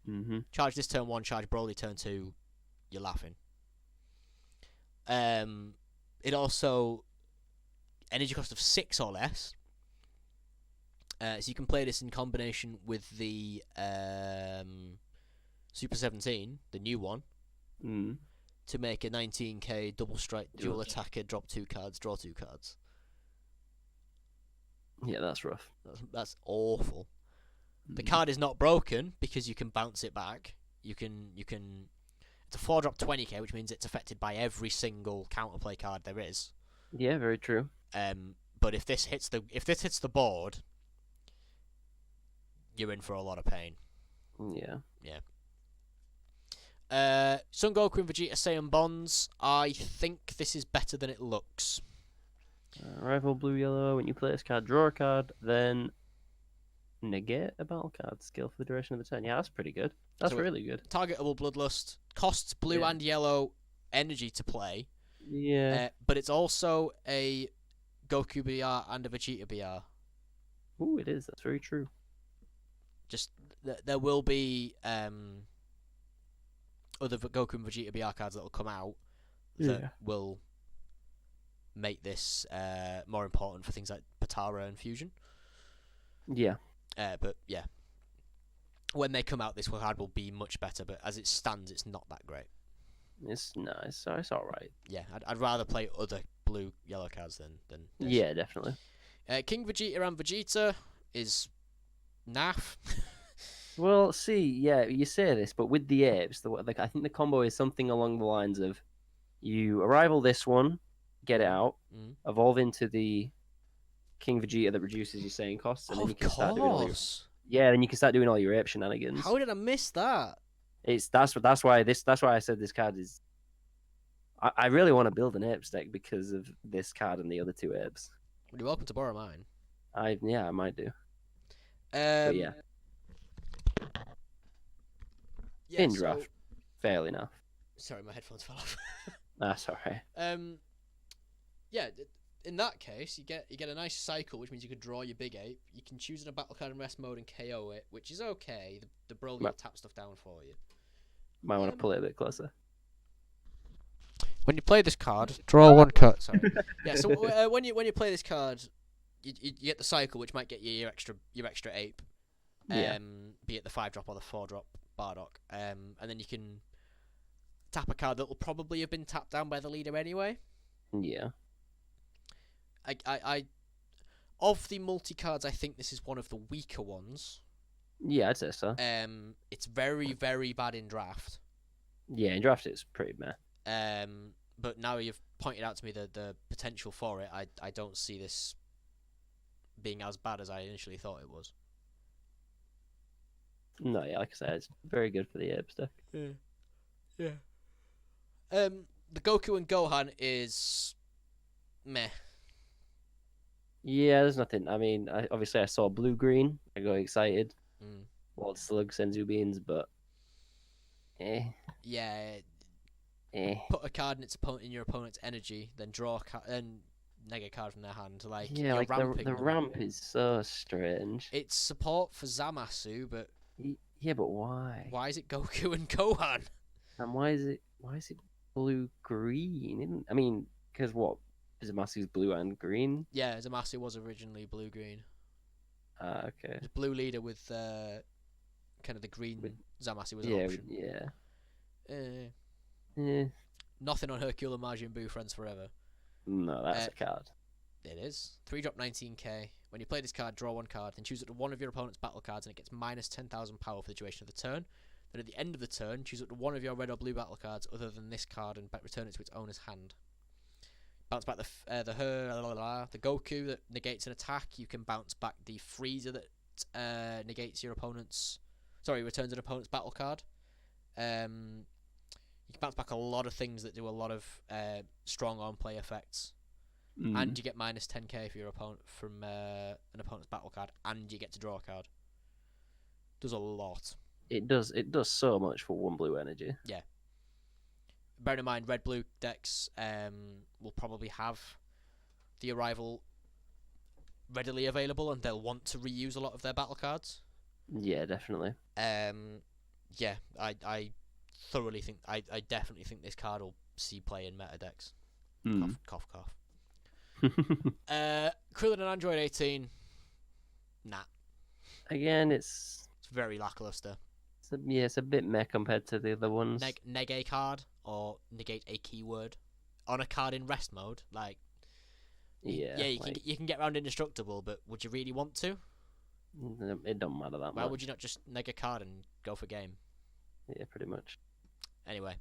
Mm-hmm. Charge this turn 1, charge Broly turn 2, you're laughing. It also energy cost of 6 or less. So you can play this in combination with the Super 17, the new one, to make a 19k double strike dual attacker, drop 2 cards, draw 2 cards. Yeah, that's rough. That's awful. The card is not broken because you can bounce it back. You can. It's a 4-drop 20k, which means it's affected by every single counterplay card there is. Yeah, very true. But if this hits the board, you're in for a lot of pain. Yeah. Son Goku and Vegeta Saiyan Bonds. I think this is better than it looks. Rival blue yellow. When you play this card, draw a card, then negate a battle card skill for the duration of the turn. Yeah, that's pretty good. That's really good. Targetable Bloodlust costs blue and yellow energy to play. Yeah. But it's also a Goku BR and a Vegeta BR. Ooh, it is. That's very true. Just there will be other Goku and Vegeta BR cards that will come out that will make this more important for things like Potara and Fusion. Yeah. But yeah, when they come out, this card will be much better. But as it stands, it's not that great. It's nice. It's all right. Yeah, I'd rather play other blue yellow cards than this. Yeah, definitely. King Vegeta and Vegeta is naff. Well, see, yeah, you say this, but with the apes, I think the combo is something along the lines of you arrival this one, get it out, evolve into the King Vegeta that reduces your Saiyan costs, and then you can start doing all then you can start doing all your ape shenanigans. How did I miss that? That's why I said this card is. I really want to build an apes deck because of this card and the other 2 apes. Well, you're welcome to borrow mine. I might do. Yeah, in draft, fair enough. Sorry, my headphones fell off. That's alright. Yeah, in that case, you get a nice cycle, which means you can draw your big ape. You can choose in a battle card in rest mode and KO it, which is okay. The Broly will tap stuff down for you. Might want to pull it a bit closer. When you play this card, draw 1 card. Sorry. Yeah. So when you play this card, you get the cycle, which might get you your extra ape. Be it the 5-drop or the 4-drop Bardock. And then you can tap a card that will probably have been tapped down by the leader anyway. Yeah. I of the multi cards, I think this is one of the weaker ones. Yeah, I'd say so. It's very, very bad in draft. Yeah, in draft it's pretty meh. But now you've pointed out to me the potential for it, I don't see this being as bad as I initially thought it was. No, yeah, like I said, it's very good for the apes deck. Yeah. The Goku and Gohan is meh. Yeah, there's nothing. I mean, obviously I saw blue-green. I got excited. Walled Slug, Senzu Beans, but Yeah. Put a card in your opponent's energy, then draw a card and neg a card from their hand. Like the ramp is so strange. It's support for Zamasu, but yeah, but why? Why is it Goku and Gohan? And why is it blue-green? I mean, because what? Zamasu's blue and green? Yeah, Zamasu was originally blue-green. Okay. It was blue leader with kind of the green Zamasu was an option. Yeah. Nothing on Hercule and Majin Buu, friends forever. No, that's a card. It is. 3-drop 19k. When you play this card, draw 1 card, then choose up to one of your opponent's battle cards, and it gets minus 10,000 power for the duration of the turn. Then at the end of the turn, choose up to one of your red or blue battle cards other than this card and return it to its owner's hand. Bounce back the Goku that negates an attack. You can bounce back the Frieza that negates your opponent's... Sorry, returns an opponent's battle card. You can bounce back a lot of things that do a lot of strong on-play effects. and you get minus 10k for your opponent from an opponent's battle card, and you get to draw a card. Does a lot. It does so much for 1 blue energy. Yeah. Bear in mind, red-blue decks will probably have the arrival readily available, and they'll want to reuse a lot of their battle cards. Yeah, definitely. Yeah, I thoroughly think I definitely think this card will see play in meta decks. Cough, cough. Krillin and Android 18. Nah. Again, it's very lackluster. It's a bit meh compared to the other ones. Neg a card or negate a keyword on a card in rest mode, like. Yeah, you can get around indestructible, but would you really want to? It don't matter that much. Why would you not just neg a card and go for game? Yeah, pretty much. Anyway,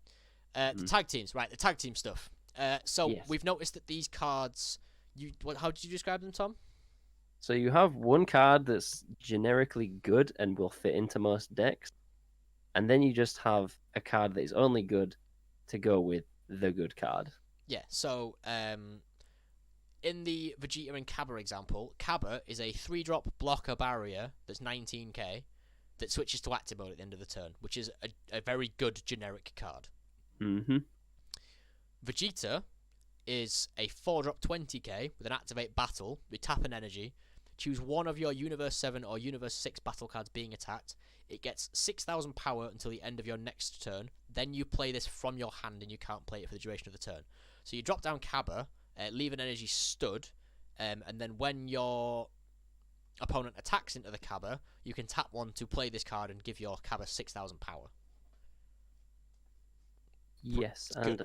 the tag teams, right? The tag team stuff. So Yes. we've noticed that these cards. How did you describe them, Tom? So you have one card that's generically good and will fit into most decks, and then you just have a card that is only good to go with the good card. Yeah. So in the Vegeta and Cabba example, Cabba is a 3-drop blocker barrier that's 19k that switches to active mode at the end of the turn, which is a very good generic card. Mm-hmm. Vegeta is a 4-drop 20k with an activate battle with tap and energy. Choose one of your Universe 7 or Universe 6 battle cards being attacked. It gets 6,000 power until the end of your next turn. Then you play this from your hand and you can't play it for the duration of the turn. So you drop down Cabba, leave an energy stood, and then when your opponent attacks into the Cabba, you can tap one to play this card and give your Cabba 6,000 power. Yes, and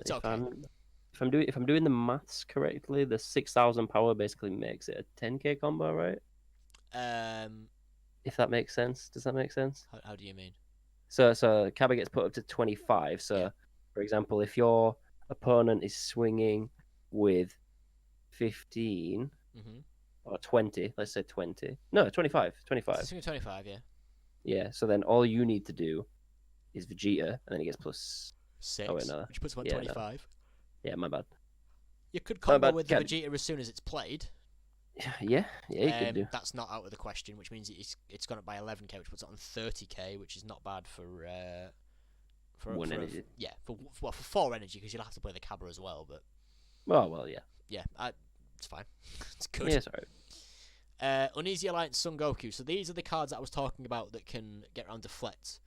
if I'm doing the maths correctly, the 6,000 power basically makes it a 10k combo, right? If that makes sense, does that make sense? How do you mean? So Cabba gets put up to 25. So, for example, if your opponent is swinging with 15 or 20, let's say 20. No, 25. 25. 25, yeah. Yeah, so then all you need to do is Vegeta, and then he gets plus 6, oh, wait, no. which puts him on Yeah, 25. No. Yeah, my bad. You could combo with the Vegeta as soon as it's played. Yeah, you could do. That's not out of the question, which means it's gone up by 11k, which puts it on 30k, which is not bad for 1 energy. Yeah, for 4 energy, because you'll have to play the Cabra as well. But well, yeah. Yeah, it's fine. It's good. Yeah, sorry. Uneasy Alliance Son Goku. So these are the cards that I was talking about that can get around deflect.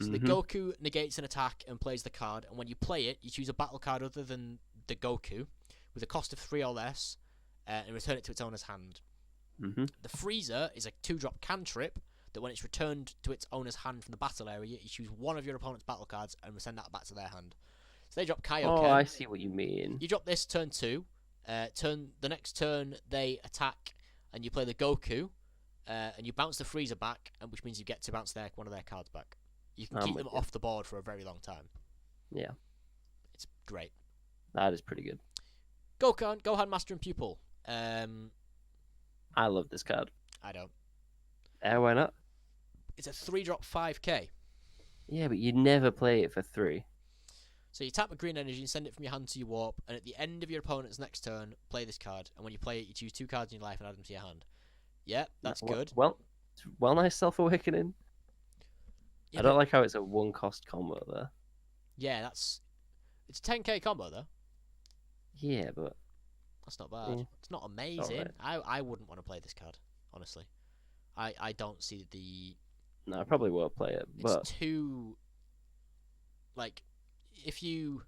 So the Goku negates an attack and plays the card, and when you play it, you choose a battle card other than the Goku with a cost of 3 or less, and return it to its owner's hand. The Frieza is a 2-drop cantrip that when it's returned to its owner's hand from the battle area, you choose one of your opponent's battle cards and send that back to their hand. So they drop Kaioken. Oh, I see what you mean. You drop this turn 2. The next turn they attack, and you play the Goku, and you bounce the Frieza back, which means you get to bounce one of their cards back. You can keep them off the board for a very long time. Yeah. It's great. That is pretty good. Gohan Master and Pupil. I love this card. I don't. Why not? It's a 3-drop 5k. Yeah, but you never play it for 3. So you tap a green energy and send it from your hand to your warp, and at the end of your opponent's next turn, play this card. And when you play it, you choose 2 cards in your life and add them to your hand. Yeah, that's good. Well, nice Self-Awakening. Yeah, I don't like how it's a 1-cost combo there. Yeah, it's a 10k combo though. Yeah, but that's not bad. Yeah. It's not amazing. I wouldn't want to play this card, honestly. I don't see the. No, I probably won't play it. But it's too. Like, if you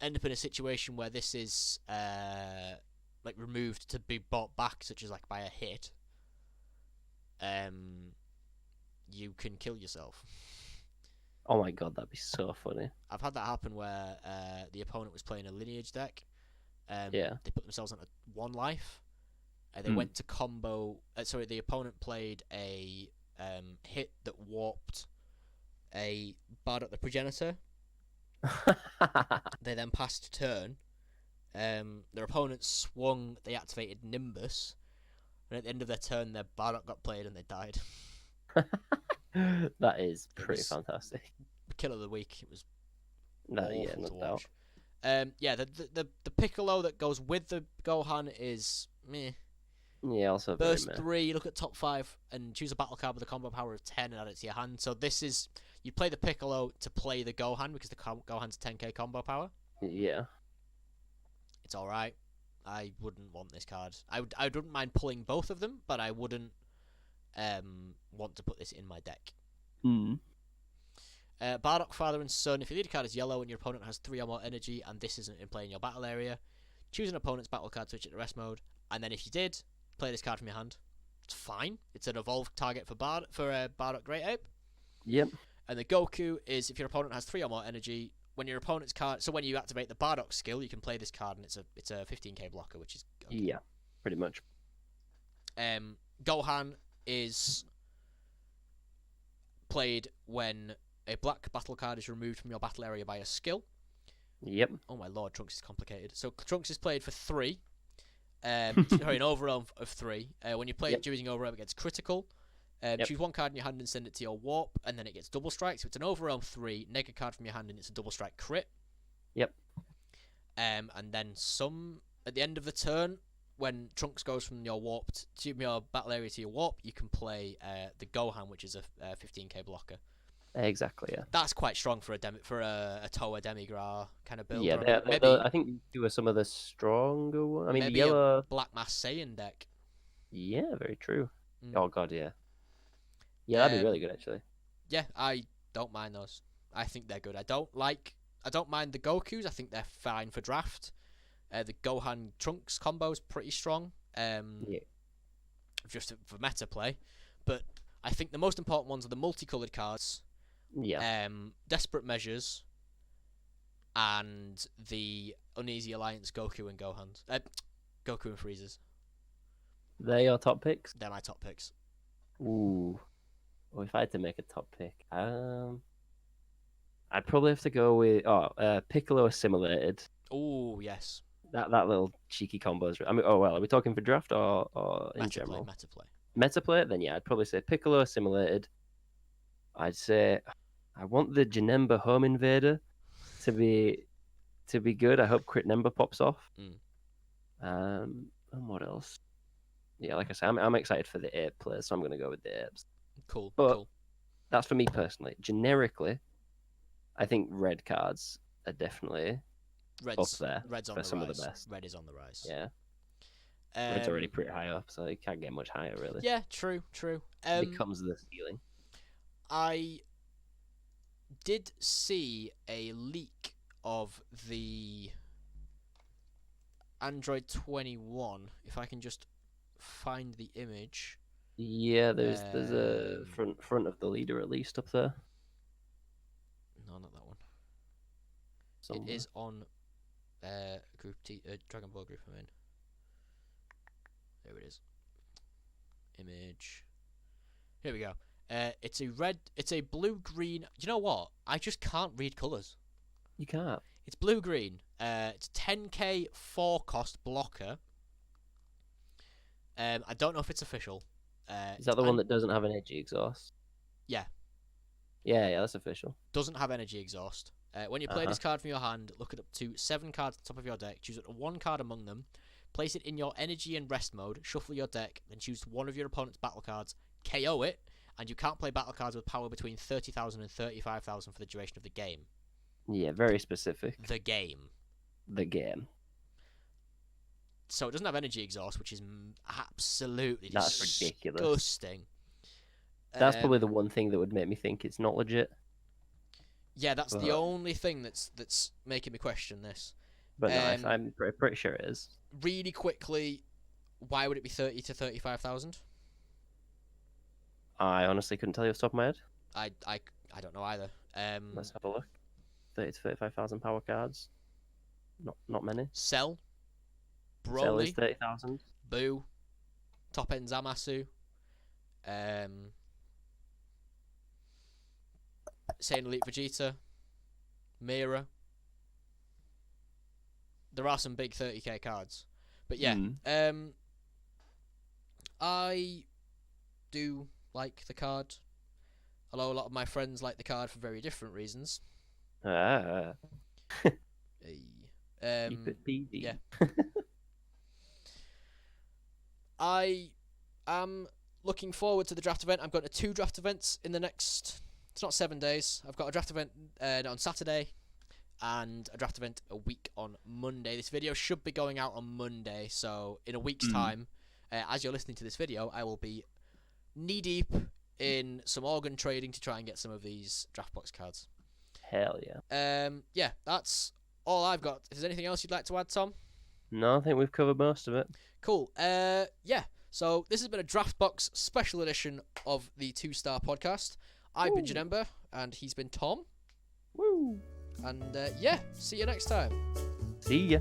end up in a situation where this is like removed to be bought back, such as like by a hit, you can kill yourself. Oh my god, that'd be so funny. I've had that happen where the opponent was playing a lineage deck. They put themselves on 1 life. They went to combo. The opponent played a hit that warped a Bardock the Progenitor. They then passed turn. Their opponent swung. They activated Nimbus, and at the end of their turn, their Bardock got played and they died. That is pretty fantastic. Kill of the week. It was no to watch. Yeah, the Piccolo that goes with the Gohan is meh. Yeah, also very Burst meh. 3, look at top 5 and choose a battle card with a combo power of 10 and add it to your hand. So this is, you play the Piccolo to play the Gohan because the Gohan's a 10k combo power. Yeah. It's alright. I wouldn't want this card. I wouldn't mind pulling both of them, but I wouldn't want to put this in my deck. Hmm. Bardock Father and Son. If your leader card is yellow and your opponent has 3 or more energy and this isn't in play in your battle area, choose an opponent's battle card, switch it to rest mode, and then if you did, play this card from your hand. It's fine. It's an evolved target for Bardock Great Ape. Yep. And the Goku is if your opponent has 3 or more energy, when your opponent's card, so when you activate the Bardock skill, you can play this card and it's a 15k blocker, which is okay. Yeah, pretty much. Gohan is played when a black battle card is removed from your battle area by a skill. Yep. Oh my lord, Trunks is complicated. So Trunks is played for 3. Sorry, an overroam of 3. When you play it during overroam, it gets critical. Choose one card in your hand and send it to your warp, and then it gets double strike. So it's an overroam 3, neg a card from your hand, and it's a double strike crit. Yep. And then at the end of the turn, when Trunks goes from your your battle area to your warp, you can play the Gohan, which is a 15k blocker. Exactly. Yeah. That's quite strong for a Toa Demigra kind of build. Yeah, maybe I think you were some of the stronger ones. I mean, the yellow Black Mass Saiyan deck. Yeah, very true. Oh god, yeah. Yeah, that'd be really good actually. Yeah, I don't mind those. I think they're good. I don't mind the Gokus. I think they're fine for draft. The Gohan Trunks combo is pretty strong. Just for meta play, but I think the most important ones are the multicolored cards. Yeah. Desperate Measures, and the Uneasy Alliance Goku and Gohans. Goku and Freezers. They're your top picks? They're my top picks. Ooh. Well, if I had to make a top pick, I'd probably have to go with Piccolo Assimilated. Oh yes. That little cheeky combos. I mean, are we talking for draft or in general? Meta play. Meta play? Then yeah, I'd probably say Piccolo Assimilated. I'd say I want the Janemba Home Invader to be good. I hope Crit Nemba pops off. And what else? Yeah, like I said, I'm excited for the ape players, so I'm going to go with the apes. Cool. That's for me personally. Generically, I think red cards are definitely up there. Red's on for the some rise. of the best. Red is on the rise. Yeah. Red's already pretty high up, so it can't get much higher, really. Yeah, true. It becomes the ceiling. I did see a leak of the Android 21. If I can just find the image. Yeah, there's a front of the leader at least up there. No, not that one. Somewhere. It is on Group T, Dragon Ball Group I'm in. There it is. Image. Here we go. It's a blue-green. You know what? I just can't read colours. You can't. It's blue-green. It's 10k 4-cost blocker. I don't know if it's official. Is that the one that doesn't have an edgy exhaust? Yeah. Yeah, that's official. Doesn't have energy exhaust. When you play this card from your hand, look at up to 7 cards at the top of your deck. Choose one card among them. Place it in your energy and rest mode. Shuffle your deck. Then choose one of your opponent's battle cards. KO it. And you can't play battle cards with power between 30,000 and 35,000 for the duration of the game. Yeah, very specific. The game. So it doesn't have energy exhaust, which is absolutely ridiculous. Disgusting. That's probably the one thing that would make me think it's not legit. Yeah, that's the only thing that's making me question this. But no, I'm pretty sure it is. Really quickly, why would it be 30 to 35,000? I honestly couldn't tell you off the top of my head. I don't know either. Let's have a look. 30 to 35,000 power cards. Not many. Cell. Broly. Cell is 30,000. Boo. Top End Zamasu. Saiyan Elite Vegeta. Mira. There are some big 30k cards. But yeah, I do like the card. Although a lot of my friends like the card for very different reasons. Keep it PG. Yeah. I am looking forward to the draft event. I'm going to 2 draft events in the next... It's not 7 days. I've got a draft event on Saturday and a draft event a week on Monday. This video should be going out on Monday, so in a week's time, as you're listening to this video, I will be knee-deep in some organ trading to try and get some of these draft box cards. Hell yeah. Yeah, that's all I've got. Is there anything else you'd like to add, Tom? No, I think we've covered most of it. Cool. Yeah, so this has been a draft box special edition of the 2-Star Podcast. I've been Janemba, and he's been Tom. Woo! And yeah, see you next time. See ya.